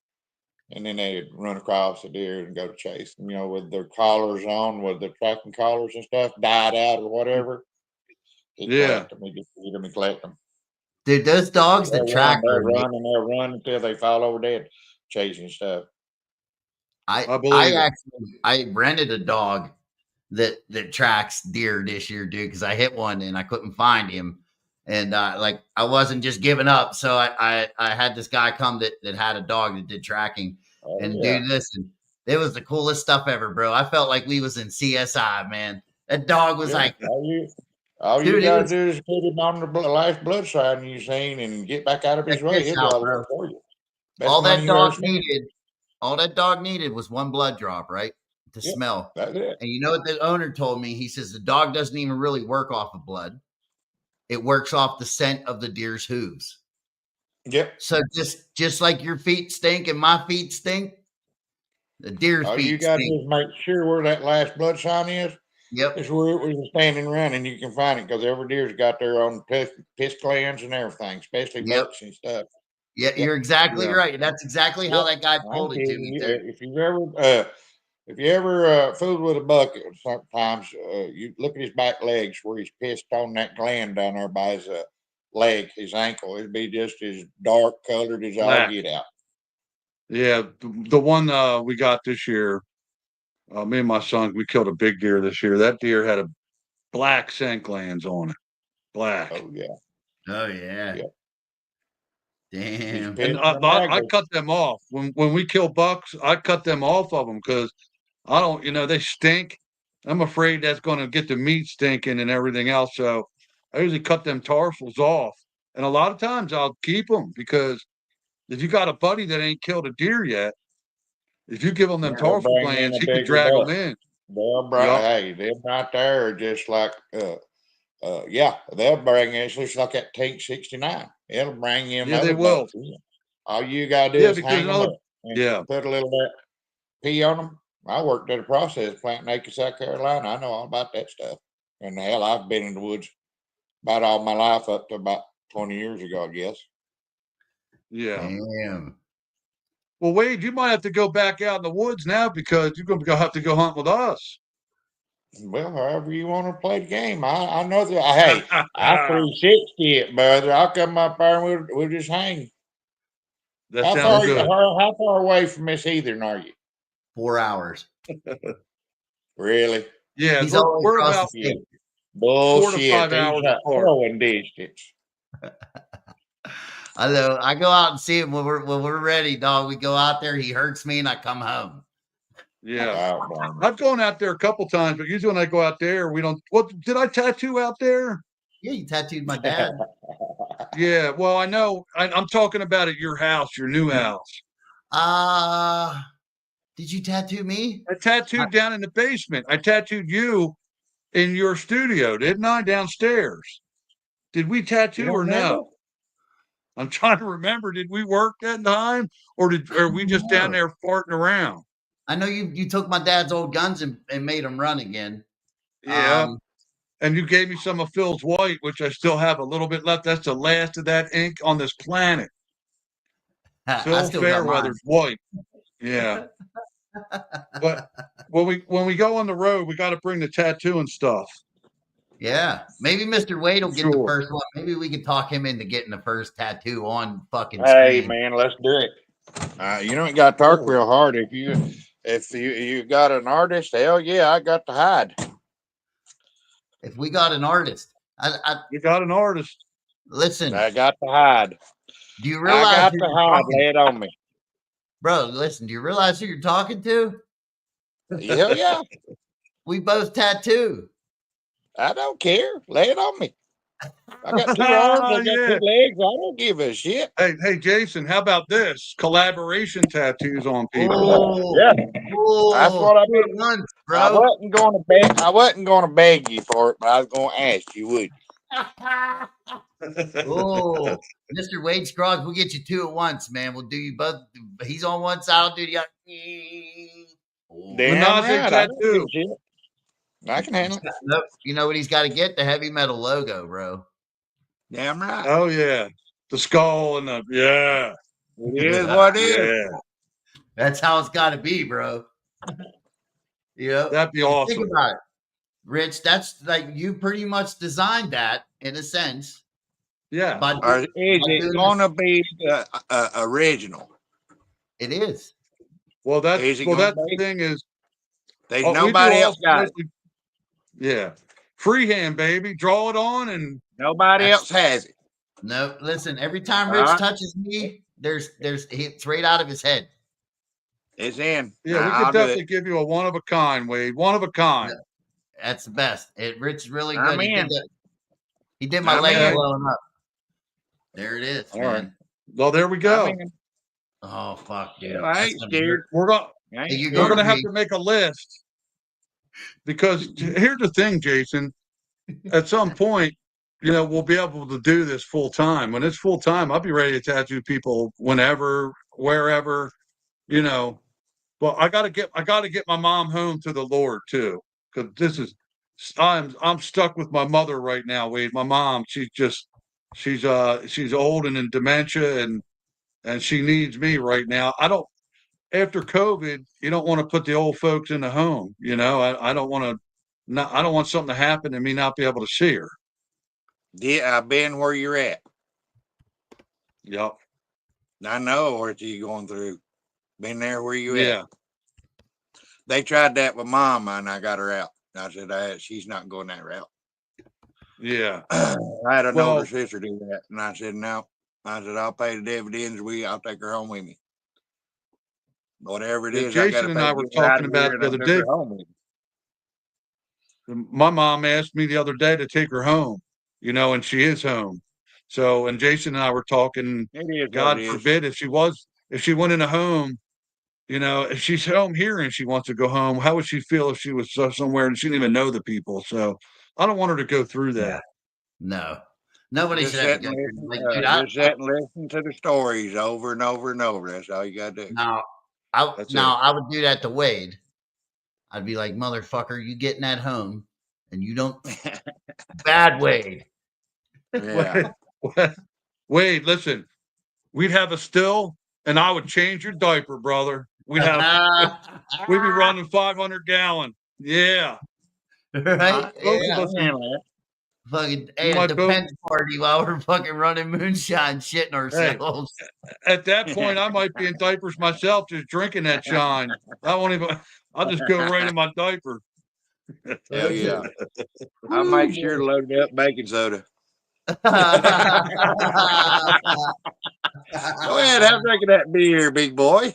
and then they'd run across the deer and go to chase. With their collars on, with their tracking collars and stuff, died out or whatever. He'd collect them. He'd just shoot them and collect them. Dude, those dogs that track they'll run and they'll run until they fall over dead, chasing stuff. I rented a dog that tracks deer this year, dude, because I hit one and I couldn't find him. And I wasn't just giving up. So I had this guy come that had a dog that did tracking. Oh, and yeah. dude, listen, it was the coolest stuff ever, bro. I felt like we was in CSI, man. That dog was like, all you gotta do is put him on the last blood sign you seen and get back out of his way. He'll do all that for you. All that dog needed was one blood drop, right? To smell. That's it. And you know what the owner told me? He says the dog doesn't even really work off of blood. It works off the scent of the deer's hooves. Yep. So just like your feet stink and my feet stink, the deer's all feet you got stink. to do is make sure where that last blood sign is. Yep. It's where it was standing around, and you can find it because every deer's got their own piss glands and everything, especially bucks and stuff. Yeah, you're exactly right. That's exactly how that guy told it to me. If you ever fooled with a buck, sometimes you look at his back legs where he's pissed on that gland down there by his leg, his ankle. It'd be just as dark colored as all get out. Yeah, the one we got this year, me and my son, we killed a big deer this year. That deer had a black scent glands on it. Black. Oh yeah. Oh yeah. Yep. Damn. And I cut them off when we kill bucks. I cut them off of them because I don't, they stink. I'm afraid that's going to get the meat stinking and everything else. So I usually cut them tarsals off. And a lot of times I'll keep them because if you got a buddy that ain't killed a deer yet, if you give them tarsal glands, he could drag them in. Yup. Hey, them right there are just like, yeah, they'll bring us just like that Tank 69. It'll bring you Yeah, they another will. boat in. All you gotta do Yeah, is because hang them another, up and yeah, put a little bit pee on them. I worked at a process plant in Aiken, South Carolina. I know all about that stuff. And hell, I've been in the woods about all my life up to about 20 years ago, I guess. yeah. Damn. Well, Wade, you might have to go back out in the woods now because you're going to have to go hunt with us. Well, however you want to play the game. I know that. Hey, I 360 it, brother. I'll come up there and we'll just hang. That How sounds far, good. how far away from Miss Heathen are you? 4 hours. Really? Yeah, He's all we're across about the state. 4 to 5 Bullshit. hours He's apart. throwing distance. I know. I go out and see him when we're ready, dog. We go out there. He hurts me, and I come home. Yeah. Oh, I've gone out there a couple times, but usually when I go out there, we don't. What did I tattoo out there? Yeah, you tattooed my dad. Yeah. Well, I know. I'm talking about at your house, your new house. Did you tattoo me? I tattooed down in the basement. I tattooed you in your studio, didn't I? Downstairs. Did we tattoo or no? I'm trying to remember. Did we work that time, or are we just down there farting around? I know you took my dad's old guns and made them run again. Yeah. And you gave me some of Phil's white, which I still have a little bit left. That's the last of that ink on this planet. Phil Fairweather's white. Yeah. But when we go on the road, we got to bring the tattoo and stuff. Yeah. Maybe Mr. Wade will get Sure. the first one. Maybe we can talk him into getting the first tattoo on fucking Hey, screen. man, let's do it. You don't got to talk real hard. If you got an artist, hell yeah, I got to hide. If we got an artist, We got an artist. Listen, I got to hide. Do you realize I got to hide? Lay it on me, bro. Listen, do you realize who you're talking to? Hell yeah. We both tattoo. I don't care. Lay it on me. I got 2 arms. I got 2 legs. I don't give a shit. Hey, Jason, how about this? Collaboration tattoos on people. Oh, yeah. That's what I mean. Once, bro. I wasn't gonna beg you for it, but I was gonna ask you, would Oh, Mr. Wade Scroggs, we'll get you 2 at once, man. We'll do you both. He's on one side, I'll do the other. Damn right, I can handle it. Nope. You know what he's got to get? The heavy metal logo, bro. Damn right. Oh yeah, the skull and the It is what it is. Yeah. That's how it's got to be, bro. Yeah, that'd be awesome. Think about it, Rich. That's like you pretty much designed that in a sense. Yeah. Is it gonna be original? It is. Well, that's the thing is. There's nobody else got it. Yeah. Freehand, baby. Draw it on and nobody else has it. No, listen, every time Rich touches me, it's right out of his head. It's in. Yeah, we could definitely give you a one of a kind, Wade. One of a kind. Yeah, that's the best. Rich is really good. He did my leg blowing up. There it is. All right. Well, there we go. Oh fuck, dude. I ain't scared. We're gonna have to make a list. Because here's the thing, Jason. At some point, we'll be able to do this full time. When it's full time, I'll be ready to tattoo people whenever, wherever, Well, I gotta get my mom home to the Lord too, because I'm stuck with my mother right now, Wade. My mom, she's old and in dementia, and she needs me right now. After COVID, you don't want to put the old folks in the home. I don't want something to happen and me not be able to see her. Yeah, I've been where you're at. Yep. I know what you're going through. Been there where you at. They tried that with Mama, and I got her out. I said, she's not going that route. Yeah. I had an older sister do that, and I said, no. I said, I'll pay the dividends. I'll take her home with me. Whatever it is, Jason and I were talking about the other day. My mom asked me the other day to take her home, and she is home. So, and Jason and I were talking. God forbid if she went in a home You know, if she's home here and she wants to go home, how would she feel if she was somewhere and she didn't even know the people? So I don't want her to go through Yeah. that. No. Nobody Just should have sit to and go through. listen. Like, dude, Just sit and listen to the stories over and over and over. That's all you gotta do. now That's I would do that to Wade. I'd be like, motherfucker, you getting that home and you don't bad Wade. Yeah. Wade, listen, we'd have a still and I would change your diaper, brother. We'd be running 500 gallon. Yeah. Right? Both Yeah. of us Fucking We at might the both- Pence party while we're fucking running moonshine, shitting ourselves. at that point, I might be in diapers myself, just drinking that shine. I won't even. I'll just go right in my diaper. Hell yeah. I'll make sure to load up baking soda. Go ahead, have a drink of that beer, big boy.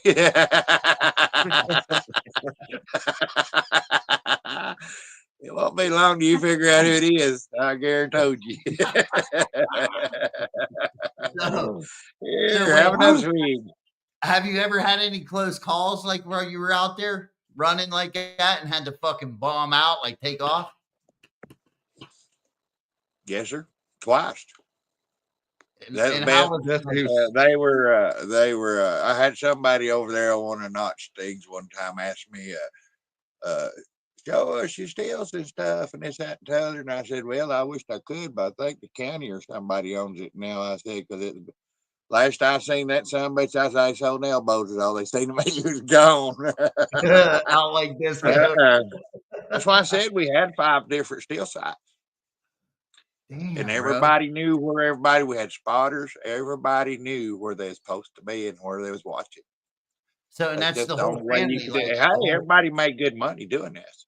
It won't be long till you figure out who it is. I guarantee you. Here, have another swig. Have you ever had any close calls like while you were out there running like that and had to fucking bomb out, like take off? Yes, sir. Twice. And how was they were. I had somebody over there on one of Notch things one time ask me, show us your stills and stuff and this, that, and the other. And I said, well, I wish I could, but I think the county or somebody owns it now. I said, because last I seen that son bitch, I sold elbows is all they seen to me. He was gone. out like this? That's why I said we had 5 different steel sites. Damn, and everybody knew where everybody. We had spotters. Everybody knew where they was supposed to be and where they was watching. So, and that's the whole family. Hey, everybody made good money doing this.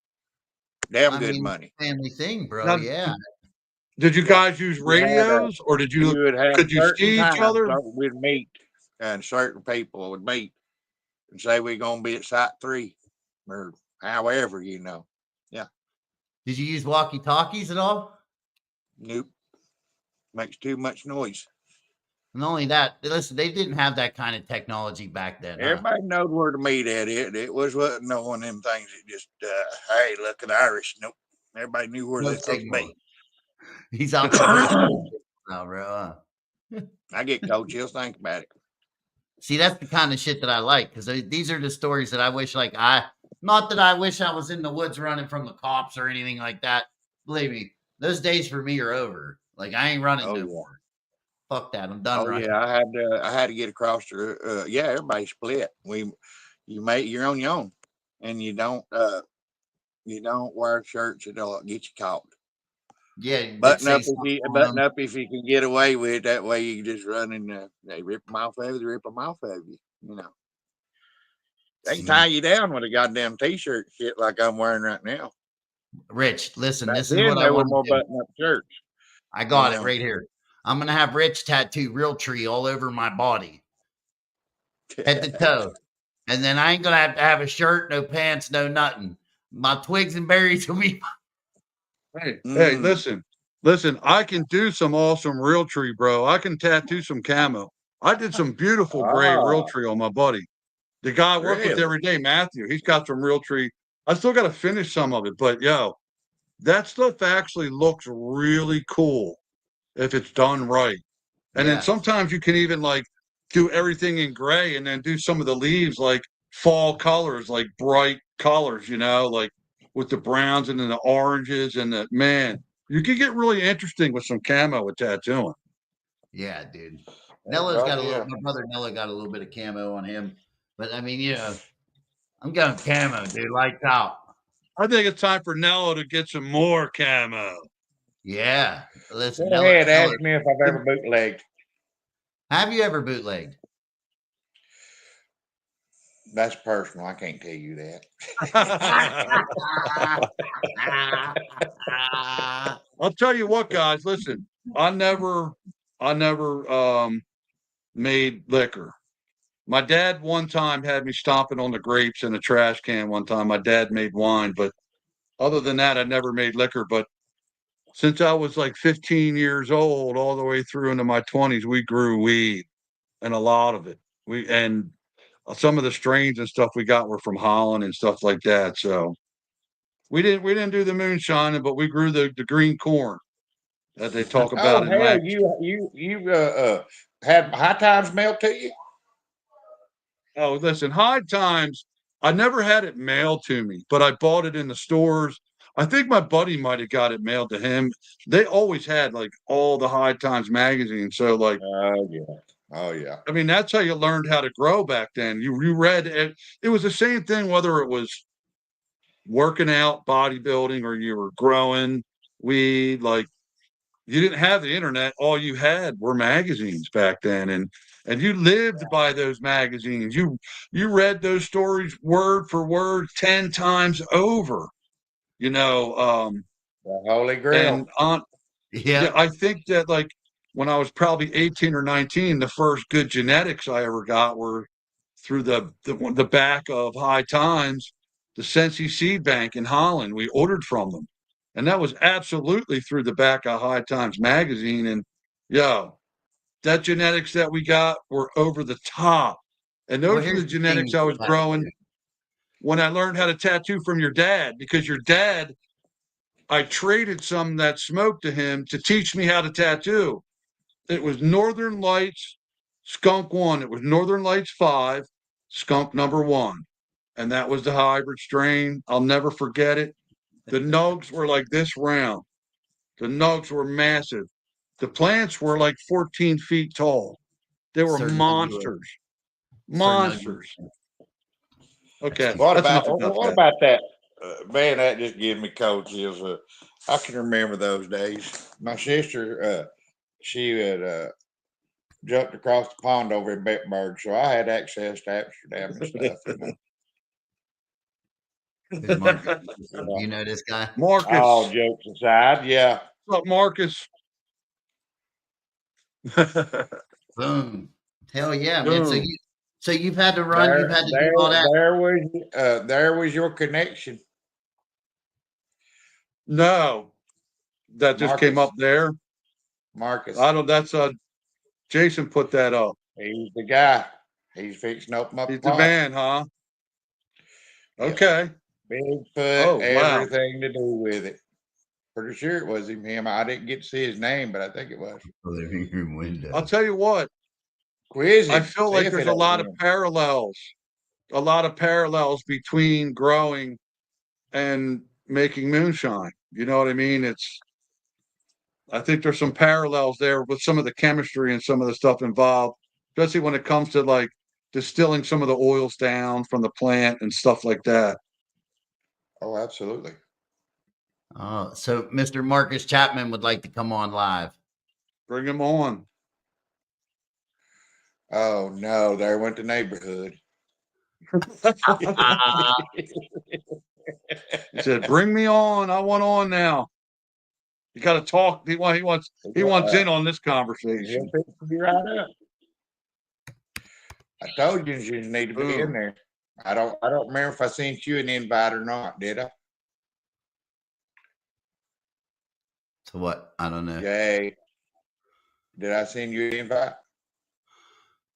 Damn good money. Family thing, bro. Now, yeah. Did you guys use radios, or did you? Could you see each other? We'd meet, and certain people would meet and say we're gonna be at site 3, or however, you know. Yeah. Did you use walkie-talkies at all? Nope. Makes too much noise. And not only that, listen, they didn't have that kind of technology back then. Everybody knowed where to meet at it. It wasn't no one of them things that just, hey, look at Irish. Nope. Everybody knew where they're supposed to be. He's out there now, bro. I get cold chills thinking about it. See, that's the kind of shit that I like, because these are the stories that I wish, not that I wish I was in the woods running from the cops or anything like that. Believe me, those days for me are over. Like, I ain't running no more. Fuck that. I'm done running. Yeah, I had to get across to everybody split. You're on your own, and you don't wear shirts that'll get you caught. Yeah, button up if you can get away with it. That way you can just run and they rip them off of you. They rip them off of you. You know, they can tie you down with a goddamn t-shirt shit like I'm wearing right now. Rich, listen, Back this is what I want more button-up shirts. I got it right here. I'm gonna have Rich tattoo Realtree all over my body, head to toe, and then I ain't gonna have to have a shirt, no pants, no nothing. My twigs and berries will be. Hey, listen. I can do some awesome Realtree, bro. I can tattoo some camo. I did some beautiful gray Realtree on my buddy. The guy I work with every day, Matthew. He's got some Realtree. I still got to finish some of it, but that stuff actually looks really cool if it's done right. And then sometimes you can even do everything in gray and then do some of the leaves like fall colors, like bright colors, with the browns and then the oranges and you can get really interesting with some camo with tattooing. Yeah, dude. Nella's got my brother Nella got a little bit of camo on him. But I mean, I'm going camo, dude. Lights out. I think it's time for Nella to get some more camo. Yeah. Listen, go ahead, ask me if I've ever bootlegged. Have you ever bootlegged? That's personal. I can't tell you that. I'll tell you what, guys. Listen, I never made liquor. My dad one time had me stomping on the grapes in a trash can one time. My dad made wine, but other than that, I never made liquor. But since I was like 15 years old, all the way through into my 20s, we grew weed and a lot of it. some of the strains and stuff we got were from Holland and stuff like that. So we didn't do the moonshine, but we grew the green corn that they talk about Oh in hell, Lac. you had High Times mail to you? Oh, listen, High Times, I never had it mailed to me, but I bought it in the stores. I think my buddy might have got it mailed to him. They always had like all the High Times magazines. So like, Oh yeah. Oh yeah. I mean, that's how you learned how to grow back then. You read it. It was the same thing, whether it was working out, bodybuilding, or you were growing weed. Like you didn't have the internet. All you had were magazines back then, and you lived by those magazines. You read those stories word for word 10 times over. You know, The Holy Grail. and on Yeah. yeah, I think that like when I was probably 18 or 19, the first good genetics I ever got were through the back of High Times, the Sensi Seed Bank in Holland. We ordered from them, and that was absolutely through the back of High Times magazine. And yo, that genetics that we got were over the top, and Well, those were here's the the thing genetics I was about growing it. when I learned how to tattoo from your dad, because your dad, I traded some of that smoke to him to teach me how to tattoo. It was Northern Lights Skunk 1. It was Northern Lights 5, Skunk number 1. And that was the hybrid strain. I'll never forget it. The nugs were like this round. The nugs were massive. The plants were like 14 feet tall. They were Certain monsters. Monsters. Okay, What that's about enough about what that. about that? Man, that just gives me cold chills. I can remember those days. My sister, she had jumped across the pond over in Bitburg, so I had access to Amsterdam and stuff. Who's Marcus? You know this guy? Marcus. All jokes aside, yeah. What's up, Marcus? Boom. Hell yeah, man. Boom. So you've had to run, you've had to do all that. There was your connection. No, that just came Marcus. up there. Marcus. I don't. That's Jason put that up. He's the guy. He's fixing to open up. He's the man, huh? Yep. Okay. Bigfoot, everything to do with it. Pretty sure it was him. I didn't get to see his name, but I think it was. Living room window. I'll tell you what. Quiz him. I feel like there's a lot of parallels. A lot of parallels between growing and making moonshine. You know what I mean? I think there's some parallels there with some of the chemistry and some of the stuff involved, especially when it comes to like distilling some of the oils down from the plant and stuff like that. Oh, absolutely. Oh, so Mr. Marcus Chapman would like to come on live. Bring him on. Oh no, there went the neighborhood. He said, "Bring me on. I want on now." You got to talk. He wants in on this conversation. Be right up. I told you you need to be in there. I don't remember if I sent you an invite or not. Did I? To what? I don't know. Yay. Did I send you an invite?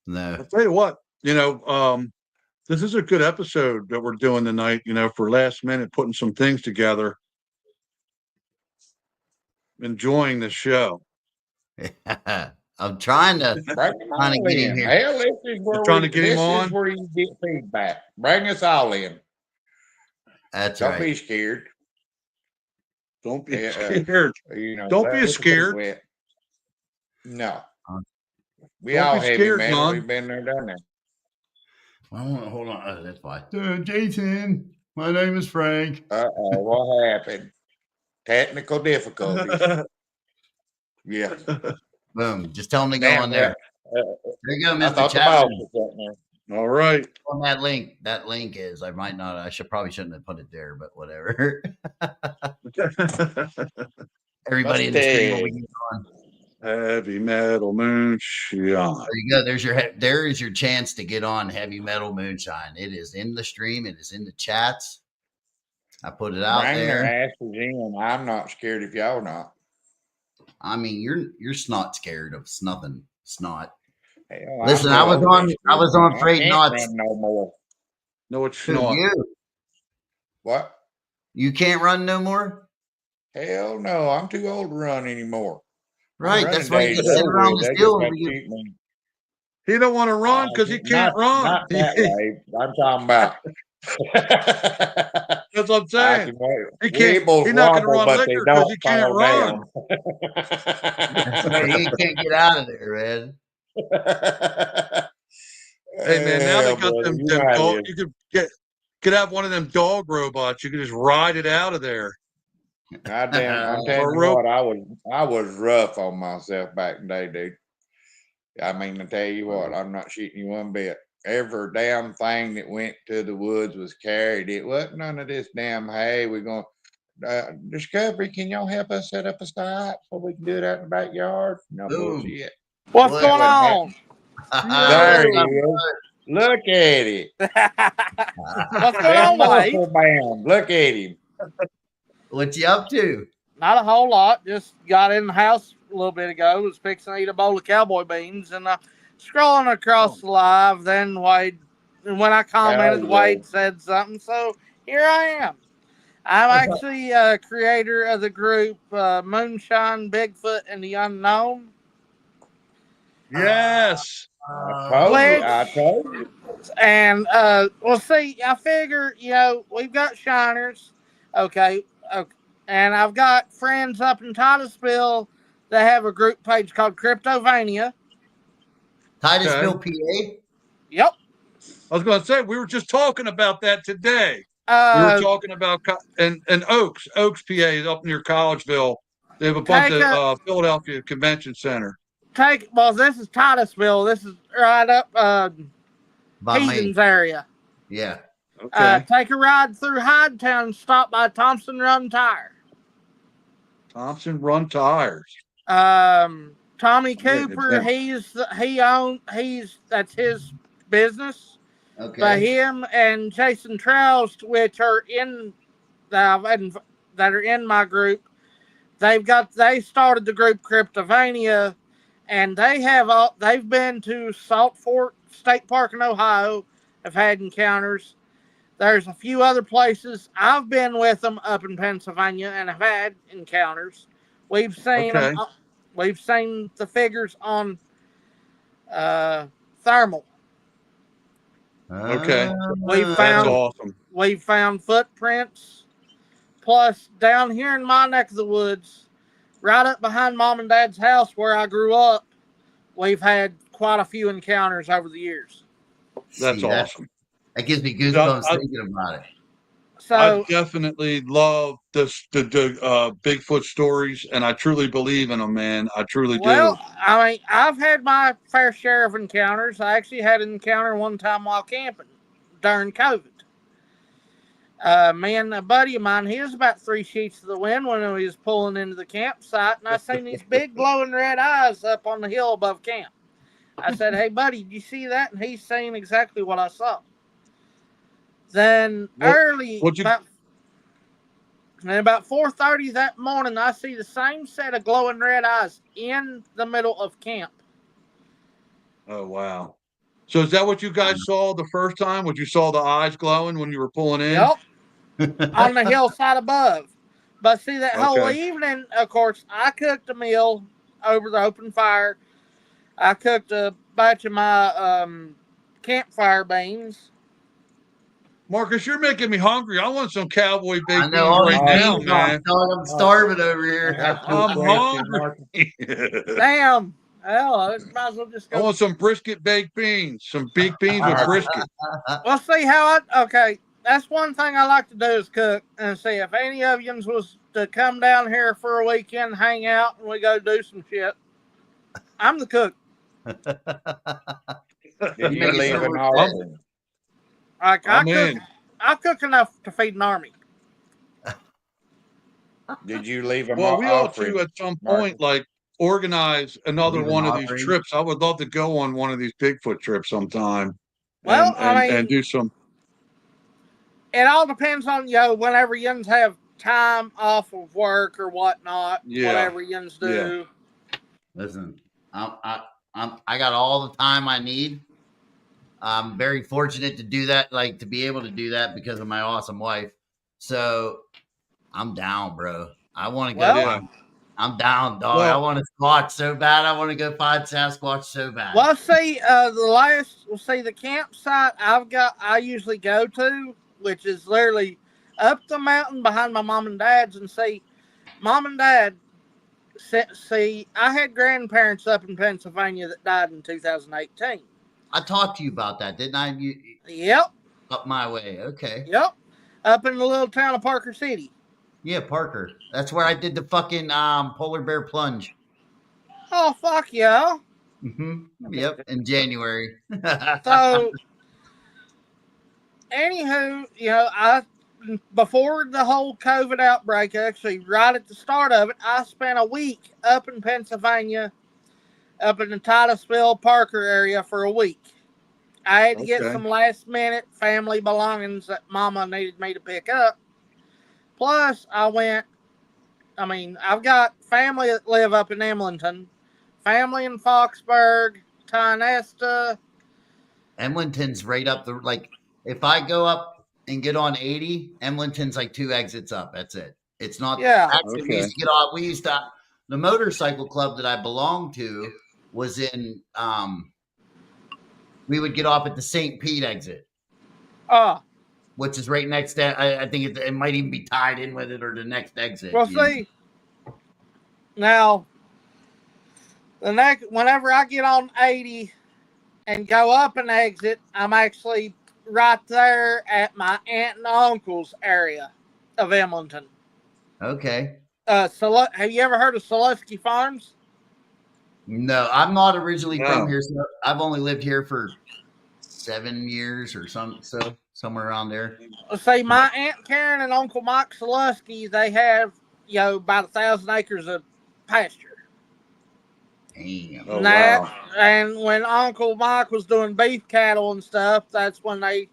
No. I'll tell you what, this is a good episode that we're doing tonight, for last minute, putting some things together. Enjoying the show. I'm trying to get him here. Hell, this is where you get feedback. Bring us all in. That's Don't right. Be scared. Don't be scared. Don't be scared. No. We all have it, man. John. We've been there, done that. Well, hold on. Oh, that's why. Jason, my name is Frank. What happened? Technical difficulties. Yeah. Boom. Just tell him to go on there. There you go, Mr. Chapman. All right. On that link. That link is, I probably shouldn't have put it there, but whatever. Everybody in the stream will be on. Heavy Metal Moonshine. There you go. There is your chance to get on Heavy Metal Moonshine. It is in the stream. It is in the chats. I put it out there. Their asses in. I'm not scared if y'all not. I mean, you're snot scared of nothing. Snot. Hell, Listen, I'm I was too old on this I was on I Freight can't Knots. run no more. No, it's Who, not. you? What? You can't run no more? Hell no, I'm too old to run anymore. Right. That's why you Days just are sit over around with. the They just hill. got to keep me. He don't want to run because he can't run. Not that way. I'm talking about. That's what I'm saying. He can't. Weebles He's not going to wobble, run but they liquor because don't he can't fall run. down. You can't get out of there, man. Hey man, now they Hell, got brother, them you know how it dog. is. You could have one of them dog robots. You could just ride it out of there. Goddamn, I'm telling Or you rope. what, I was rough on myself back in the day, dude. I mean, to tell you what, I'm not shitting you one bit. Every damn thing that went to the woods was carried. It wasn't none of this damn, hey, we're going Discovery, can y'all help us set up a site so we can do it out in the backyard? No Boom. bullshit. What's What? going on? There What's up, he is. Look at it. What's going That on, Wade? muscle bound. Look at him. What you up to? Not a whole lot. Just got in the house a little bit ago. Was fixing to eat a bowl of cowboy beans and scrolling across the live. Then Wade, and when I commented, Oh, yeah. Wade said something. So here I am. I'm actually a creator of the group Moonshine, Bigfoot, and the Unknown. Yes. I told you. And well, see, I figure we've got shiners, okay, and I've got friends up in Titusville that have a group page called Cryptovania. Titusville, PA. Yep. I was going to say we were just talking about that today. We were talking about and Oaks, PA is up near Collegeville. They have a bunch of Philadelphia Convention Center. This is Titusville. This is right up Heathens area. Yeah. Okay. Take a ride through Hydetown. Stop by Thompson Run Tire. Thompson Run Tires. Tommy Cooper. That's his business. Okay. But him and Jason Troust, which are that are in my group, they started the group Cryptovania, and they've been to Salt Fork State Park in Ohio, have had encounters. There's a few other places I've been with them up in Pennsylvania and have had encounters. We've seen them. We've seen the figures on thermal. Okay. That's awesome. We've found footprints. Plus, down here in my neck of the woods, right up behind Mom and Dad's house where I grew up, we've had quite a few encounters over the years. That's awesome. That gives me goosebumps thinking about it. So I definitely love the Bigfoot stories, and I truly believe in them, man. I truly do. Well, I mean, I've had my fair share of encounters. I actually had an encounter one time while camping during COVID. Me and a buddy of mine, he was about 3 sheets to the wind when he was pulling into the campsite, and I seen these big glowing red eyes up on the hill above camp. I said, "Hey, buddy, did you see that?" And he's saying exactly what I saw. Then about 4:30 that morning, I see the same set of glowing red eyes in the middle of camp. Oh, wow. So is that what you guys saw the first time? When you saw the eyes glowing when you were pulling in? Yep. On the hillside above. But see, that whole evening, of course, I cooked a meal over the open fire. I cooked a batch of my campfire beans. Marcus, you're making me hungry. I want some cowboy baked beans right now, man. I'm starving over here. I'm hungry. Damn. Hell, I might as well just go. I want some brisket baked beans. Some baked beans with brisket. Well, see how okay. That's one thing I like to do is cook and see if any of you was to come down here for a weekend, hang out, and we go do some shit. I'm the cook. You leave an offering. I cook enough to feed an army. Did you leave them? Well, we ought to at some point, like, organize another one of these trips. I would love to go on one of these Bigfoot trips sometime. Well, and do some. It all depends on whenever yins have time off of work or whatnot. Yeah. Whatever yins do. Yeah. Listen, I got all the time I need. I'm very fortunate to do that, like to be able to do that because of my awesome wife. So I'm down, bro. I want to go. Well, I'm down, dog. Well- I want to Squatch so bad. I want to go find Sasquatch so bad. well, see, the campsite I usually go to, which is literally up the mountain behind my mom and dad's, and see, mom and dad, see, I had grandparents up in Pennsylvania that died in 2018. I talked to you about that, didn't I? Yep, Up my way. Okay. yep, up in the little town of Parker City. Yeah, Parker. That's where I did the fucking polar bear plunge. Oh, fuck yeah. Yep, in January. So, anywho, before the whole COVID outbreak, actually, right at the start of it, I spent a week up in Pennsylvania, up in the Titusville, Parker area for a week. I had to get some last minute family belongings that Mama needed me to pick up. Plus, I've got family that live up in Emlenton, family in Foxburg, Tionesta. Emlenton's right up if I go up and get on 80, Emlenton's like 2 exits up. That's it. It's not. Yeah. Actually, we used to get off. The motorcycle club that I belonged to was in, we would get off at the St. Pete exit, which is right next to, I think it might even be tied in with it or the next exit. Well, see, now, whenever I get on 80 and go up an exit, I'm actually right there at my aunt and uncle's area of Emlenton. Okay. So have you ever heard of Soluski Farms? No, I'm not originally from here. So I've only lived here for 7 years or somewhere around there. See, my Aunt Karen and Uncle Mike Soluski, they have, about 1,000 acres of pasture. Damn. Oh, wow. And when Uncle Mike was doing beef cattle and stuff, that's when they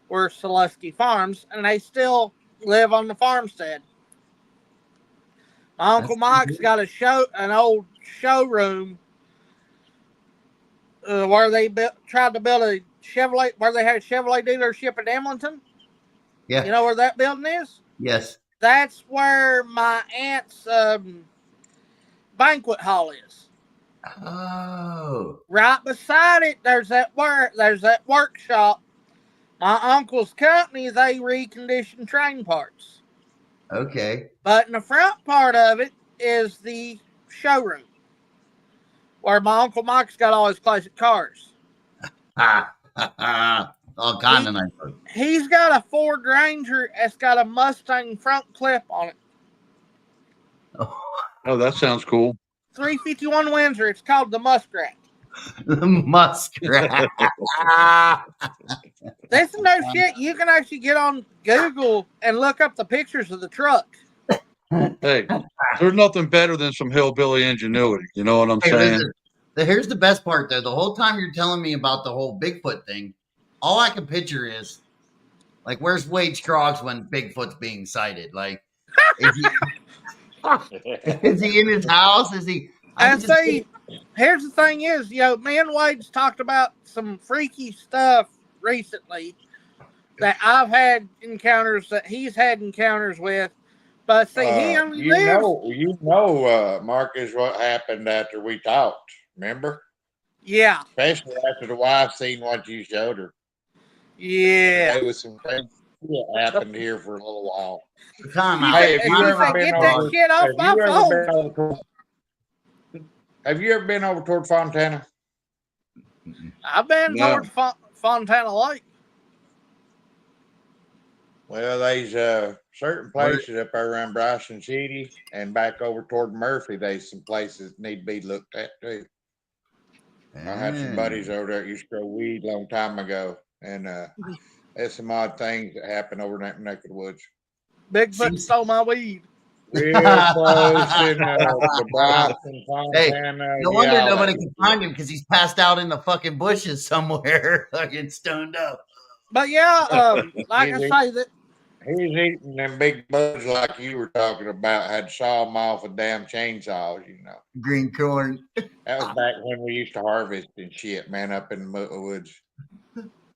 were Soluski Farms, and they still live on the farmstead. My Uncle Mike's got an old showroom where they tried to build a Chevrolet, where they had a Chevrolet dealership in Emlenton. Yeah. You know where that building is? Yes. That's where my aunt's banquet hall is. Oh. Right beside it, there's that workshop. My uncle's company, they recondition train parts. Okay. But in the front part of it is the showroom, where my Uncle Mike's got all his classic cars. All kind of nice. He's got a Ford Ranger that's got a Mustang front clip on it. Oh, that sounds cool. 351 Windsor. It's called the Muskrat. The Muskrat. That's no shit. You can actually get on Google and look up the pictures of the truck. Hey, there's nothing better than some hillbilly ingenuity. You know what I'm saying? Here's the best part, though. The whole time you're telling me about the whole Bigfoot thing, all I can picture is, like, where's Wade Scroggs when Bigfoot's being sighted? Like, is he in his house? Is he? And see, here's the thing is, me and Wade's talked about some freaky stuff recently that I've had encounters that he's had encounters with. But see, he only lives. Marcus, what happened after we talked. Remember? Yeah. Especially after the wife seen what you showed her. Yeah. There was some things that happened here for a little while. Hey, Get that shit off my phone. Have you ever been over toward Fontana? I've been towards Fontana Lake. Well, there's certain places up there around Bryson City and back over toward Murphy. There's some places that need to be looked at too. I had some buddies over there that used to grow weed a long time ago, and there's some odd things that happen over in that neck of the woods. Bigfoot stole my weed. Real close in the Bryson, Fontana. Hey, no wonder nobody can find him because he's passed out in the fucking bushes somewhere, fucking stoned up. But yeah, like I say, that He was eating them big bugs like you were talking about. Had to saw them off with damn chainsaws, you know. Green corn. That was back when we used to harvest and shit, man, up in the woods.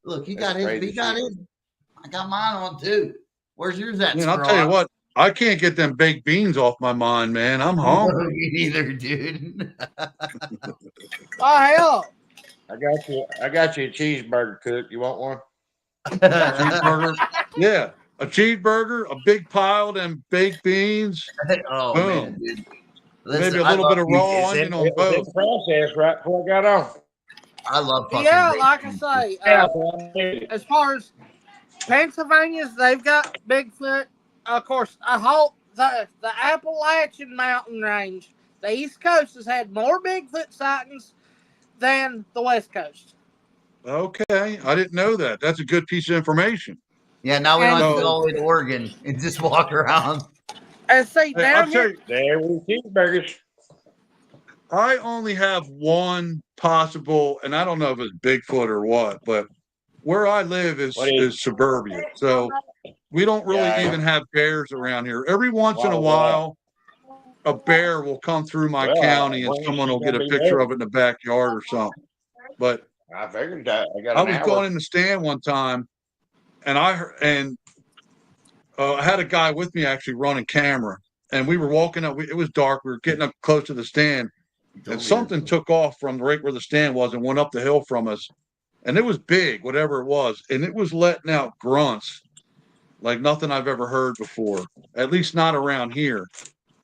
Look, he That's got his. crazy He got shit. his. I got mine on too. Where's yours at? Man, I'll tell you what, I can't get them baked beans off my mind, man. I'm hungry. Me neither, dude. Oh hell, I got you a cheeseburger, Cook. You want one? Cheeseburger. Yeah. A cheeseburger, a big pile of them baked beans, Oh boom. man, dude. Listen, Maybe a I little love bit of you. raw onion on both. Process right before I got on. I love fucking yeah, baked like I beans. say, as far as Pennsylvania's, they've got Bigfoot. Of course, the Appalachian Mountain Range, the East Coast has had more Bigfoot sightings than the West Coast. Okay. I didn't know that. That's a good piece of information. Yeah, now we don't have to And- go all the way to Oregon and just walk around. And see, Hey, I'll down tell here, you, There were cheeseburgers. I only have one possible, and I don't know if it's Bigfoot or what, but where I live is suburbia. So we don't really even have bears around here. Every once in a while, a bear will come through my county and someone will get a picture of it in the backyard or something. But I figured that. I was going in the stand one time and I had a guy with me actually running camera, and we were walking up. It was dark. We were getting up close to the stand, and something took off from right where the stand was and went up the hill from us. And it was big, whatever it was, and it was letting out grunts like nothing I've ever heard before, at least not around here.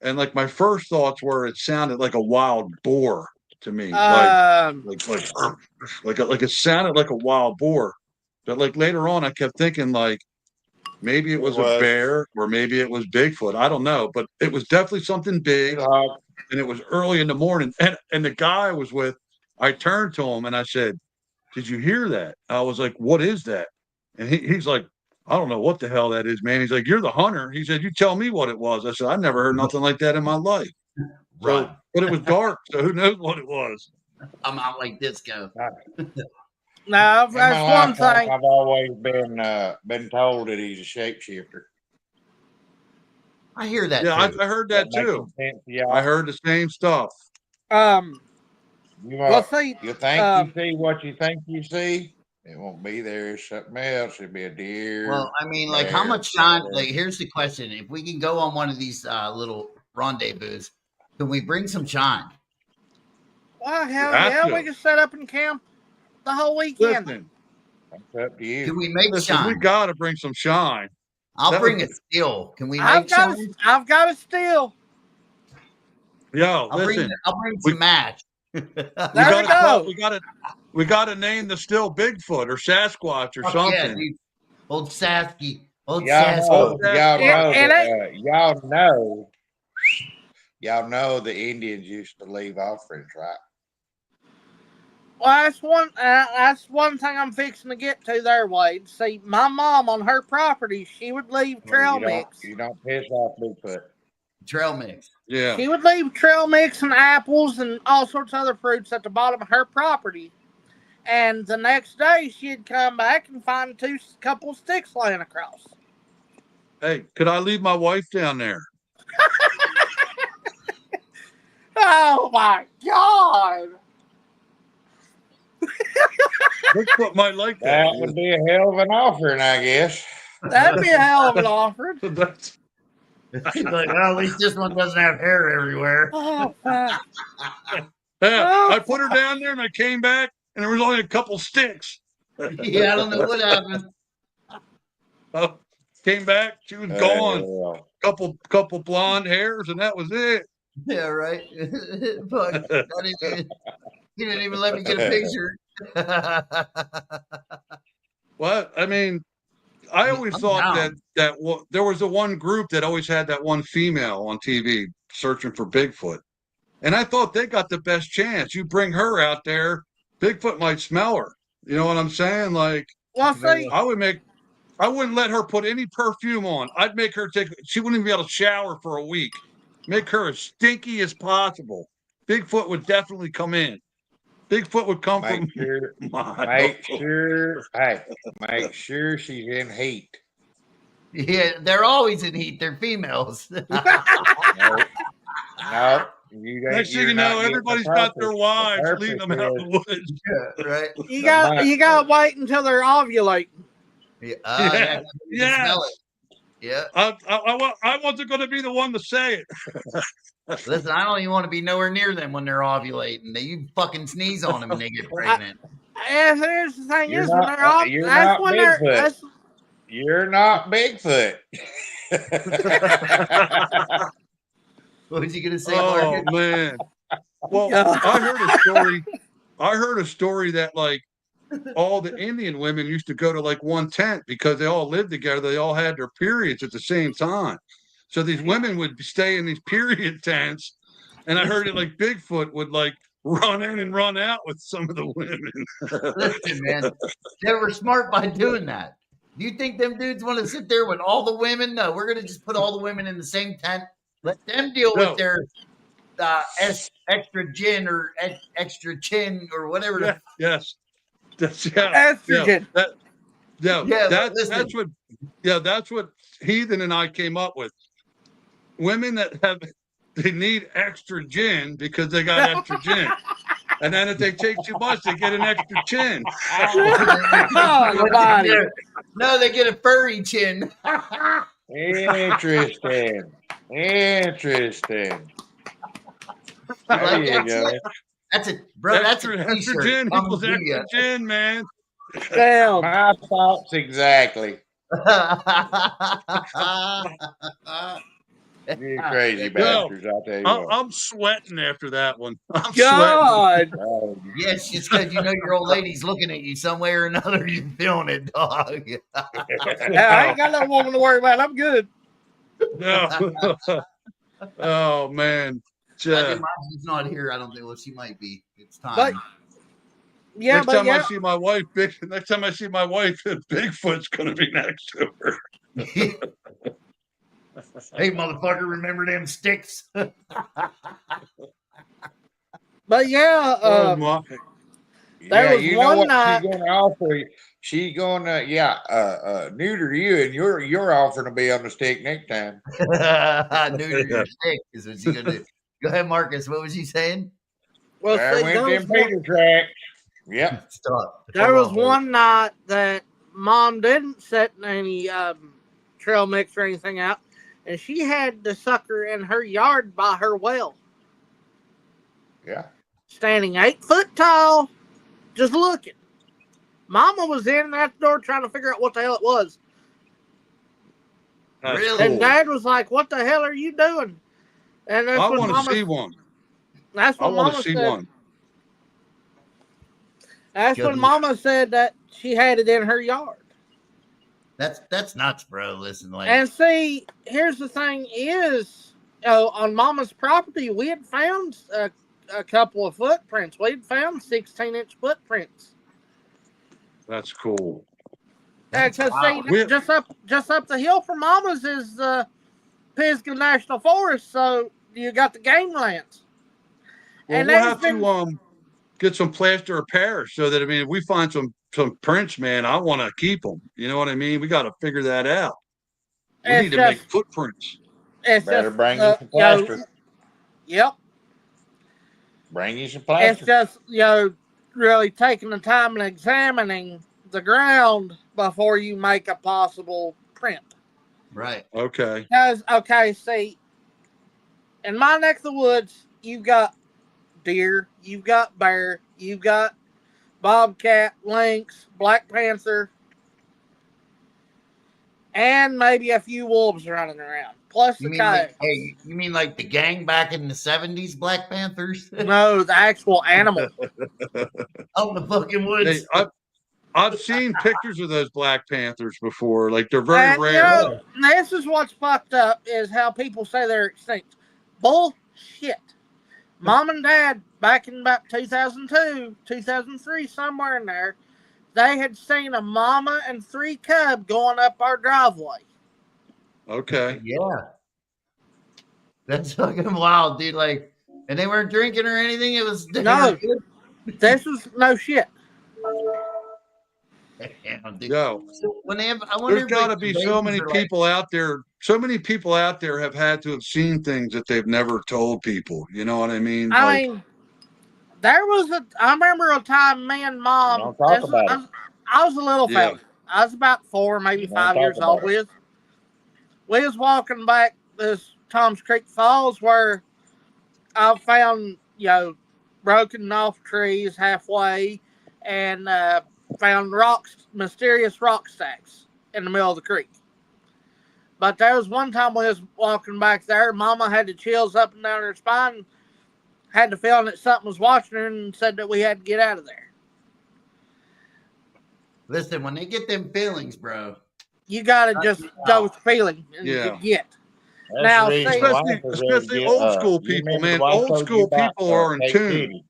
And like my first thoughts were, it sounded like a wild boar to me, like it sounded like a wild boar. But like later on, I kept thinking like maybe it was a bear or maybe it was Bigfoot. I don't know, but it was definitely something big, and it was early in the morning. And the guy I was with, I turned to him and I said, "Did you hear that?" I was like, "What is that?" And he's like, "I don't know what the hell that is, man." He's like, "You're the hunter." He said, "You tell me what it was." I said, "I never heard nothing like that in my life." So, but it was dark, so who knows what it was? I'm out like disco. no, that's one thing. I've always been told that he's a shapeshifter. I hear that. Yeah, too. I heard that too. Yeah, I heard the same stuff. You Well, see, you think you see what you think you see? It won't be there. It's something else. It'll be a deer. Well, I mean, like, how much shine? Like, here's the question: if we can go on one of these little rendezvous, can we bring some shine? well, hell yeah, we can set up and camp the whole weekend. Listen, That's up to you. Can we make listen, shine? we got to bring some shine. I'll bring a steel. Can we I've make got shine? I've got a steel. Yo, I'll listen, bring some match. There we go. We got to name the still Bigfoot or Sasquatch or something. Yeah, dude. Old Sasky. Old Y'all Sasquatch. Y'all know the Indians used to leave offerings, right? Well, that's one thing I'm fixing to get to there, Wade. See, my mom on her property, she would leave trail mix. You don't piss off Bigfoot. Trail mix. Yeah. She would leave trail mix and apples and all sorts of other fruits at the bottom of her property. And the next day, she'd come back and find couple sticks laying across. Hey, could I leave my wife down there? Oh my God! Bigfoot might like that. That would be a hell of an offering, I guess. That'd be a hell of an offering. That's- She's like, well, at least this one doesn't have hair everywhere. Oh, fuck. Yeah, I put her down there and I came back and there was only a couple sticks. Yeah, I don't know what happened. Came back, she was gone. Couple blonde hairs, and that was it. Yeah, right. Fuck. You didn't even let me get a picture. Well, I mean, I always thought that there was the one group that always had that one female on TV searching for Bigfoot. And I thought they got the best chance. You bring her out there, Bigfoot might smell her. You know what I'm saying? Like, Well, see, I wouldn't let her put any perfume on. I'd make her she wouldn't even be able to shower for a week. Make her as stinky as possible. Bigfoot would definitely come in. Bigfoot would come from. Make sure she's in heat. Yeah, they're always in heat. They're females. No, you Next thing you know, everybody's got their wives leading them out in the woods. Yeah, right. You got to wait until they're ovulating. Yeah. Yeah. You can smell it. Yeah. I wasn't going to be the one to say it. Listen, I don't even want to be nowhere near them when they're ovulating. You fucking sneeze on them and they get pregnant. And here's the thing: You're is not- when they're off, you're that's not when they're. Bigfoot. That's, You're not Bigfoot. What was you gonna say? Oh Mark? man. Well, Yeah. I heard a story that like all the Indian women used to go to like one tent because they all lived together. They all had their periods at the same time. So these women would stay in these period tents. And I heard it like Bigfoot would like run in and run out with some of the women. Listen, man, they were smart by doing that. Do you think them dudes want to sit there with all the women? No, we're gonna just put all the women in the same tent. Let them deal No. with their extra gin or extra chin or whatever. Yeah, yes. That's estrogen. That's what Heathen and I came up with. Women they need extra gin because they got extra gin. And then if they take too much, they get an extra chin. Oh, body. No, they get a furry chin. Interesting. There you go. That's it, bro. That's a extra t-shirt. gin I'm equals gonna extra gin, man. Damn. My thoughts exactly. You crazy bastards, I'll tell you what. I'm sweating after that one. I'm God. Oh, Yes, just because you know your old lady's looking at you some way or another, you're feeling it, dog. I ain't got no woman to worry about. I'm good. sweating. No. Oh man. I think Mom's not here. I don't think. Well, she might be. It's time. But yeah, next but time yeah. I see my wife, Bigfoot's gonna be next to her. Hey, motherfucker! Remember them sticks? But yeah, Oh my. There was you one know what night- she's gonna offer you? She's gonna neuter you, and you're offering to be on the stick next time. Neuter your stick is what you gonna do. Go ahead, Marcus. What was you saying? well, There see, went there them was one- Peter tracks. Yep. Stop. There Hold was on, wait. one night that Mom didn't set any trail mix or anything out, and she had the sucker in her yard by her well, Yeah. standing 8 foot tall, just looking. Mama was in and out the door trying to figure out what the hell it was. That's Really? And Dad was like, "What the hell are you doing?" And that's I when want to Mama. see one. That's I when want Mama to see said. one. That's Good. when Mama said that she had it in her yard. That's nuts, bro. Listen, like And see, here's the thing: is on Mama's property, we had found a couple of footprints. We had found 16-inch footprints. That's cool. And because wow. We- just up the hill from Mama's is the Pisgah National Forest, so you got the game lands. Well, And we'll there's have to get some plaster of Paris so that if we find some prints, man, I want to keep them. You know what I mean? We got to figure that out. We It's need to just- make footprints. It's Better just, bring you some plaster. Yep. Bring you some It's plaster. just, really taking the time and examining the ground before you make a possible print. right. Okay. Because, see, in my neck of the woods, you've got deer, you've got bear, you've got bobcat, lynx, black panther, and maybe a few wolves running around. Plus You the mean like, coyotes. hey, you mean like the gang back in the 70s, Black Panthers? No, the actual animal. Out in the fucking woods. Hey, I've seen pictures of those Black Panthers before. Like they're very And, rare. this is what's fucked up is how people say they're extinct. Bullshit. Mom and Dad, back in about 2002, 2003, somewhere in there, they had seen a mama and 3 cub going up our driveway. Okay. Yeah. That's fucking wild, dude. Like, and they weren't drinking or anything. It was No. This was no shit. Damn, dude. Yo, So whenever I wonder there's got to be so many people out there. So many people out there have had to have seen things that they've never told people. You know what I mean? I mean, there was I remember a time me and Mom. Don't talk about it. I was a little Yeah. fella. I was about 4, maybe Don't 5 talk years about old. We was walking back this Tom's Creek Falls where I found, broken off trees halfway and found mysterious rock stacks in the middle of the creek. But there was one time we was walking back there, Mama had the chills up and down her spine, had the feeling that something was watching her and said that we had to get out of there. Listen, when they get them feelings, bro. You gotta just go with feeling and Yeah. get. That's Now, the reason see- why Especially- I was especially able to old school you people, remember man. the wife Old told you school about, people are in Tate tune. City?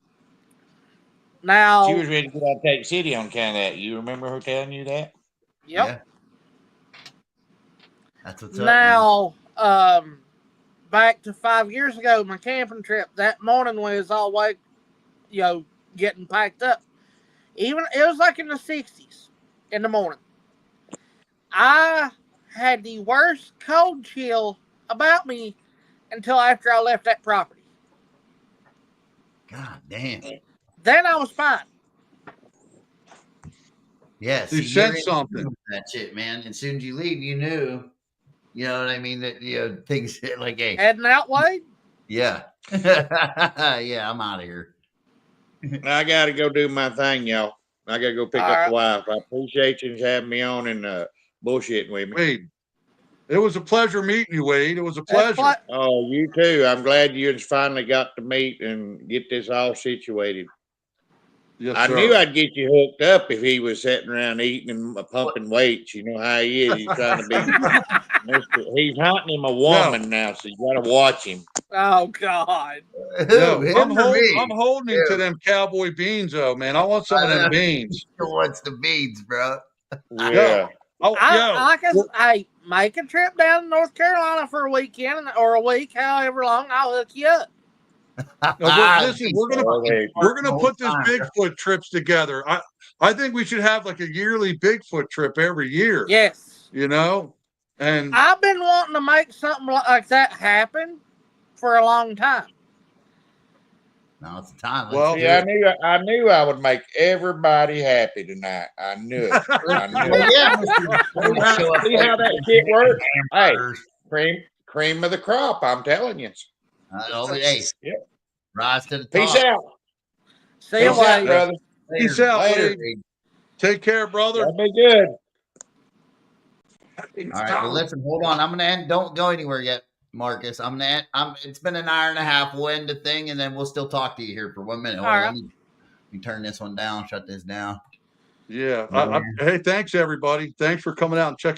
Now, She was ready to get out of Tate City on account of that. You remember her telling you that? yep. Yeah. That's what's up. Now, back to 5 years ago, my camping trip. That morning we was all awake, getting packed up. It was like in the 60s in the morning. I had the worst cold chill about me until after I left that property. God damn. Then I was fine. Yeah, You see, said you're in something. tune with that shit, man. As soon as you leave, you knew. You know what I mean? That things like, hey, Heading out, Wade? yeah, yeah, I'm out of here. I got to go do my thing, y'all. I got to go pick All up right. the wife. I appreciate you having me on and bullshitting with me. Wade, it was a pleasure meeting you, Wade. It was a That's pleasure. Oh, you too. I'm glad you finally got to meet and get this all situated. Yes, I sir. knew I'd get you hooked up if he was sitting around eating and pumping weights. You know how he is. He's trying to be. He's hunting him a woman now, so you got to watch him. Oh, God. Yo, Him I'm or me? holding him to them cowboy beans, though, man. I want some of them beans. He wants the beans, bro. Yeah. Oh, Hey, make a trip down to North Carolina for a weekend or a week, however long. I'll hook you up. Listen, we're gonna put this Bigfoot trips together. I think we should have like a yearly Bigfoot trip every year. Yes. And I've been wanting to make something like that happen for a long time. Now it's the time. Well, See, I knew I would make everybody happy tonight. I knew it. I knew it. Yeah, See how that shit works? Hey, cream of the crop. I'm telling you. Hey, Yep. rise to the top. Peace out. See you Peace out, later. brother. Peace out, Later. Wade. Take care, brother. That'll be good. All right. Well, listen. Hold on. I'm gonna end. Don't go anywhere yet, Marcus. It's been an hour and a half. We'll end the thing, and then we'll still talk to you here for 1 minute. Hold on, right. let me turn this one down. Shut this down. Yeah. Hey, thanks everybody. Thanks for coming out and checking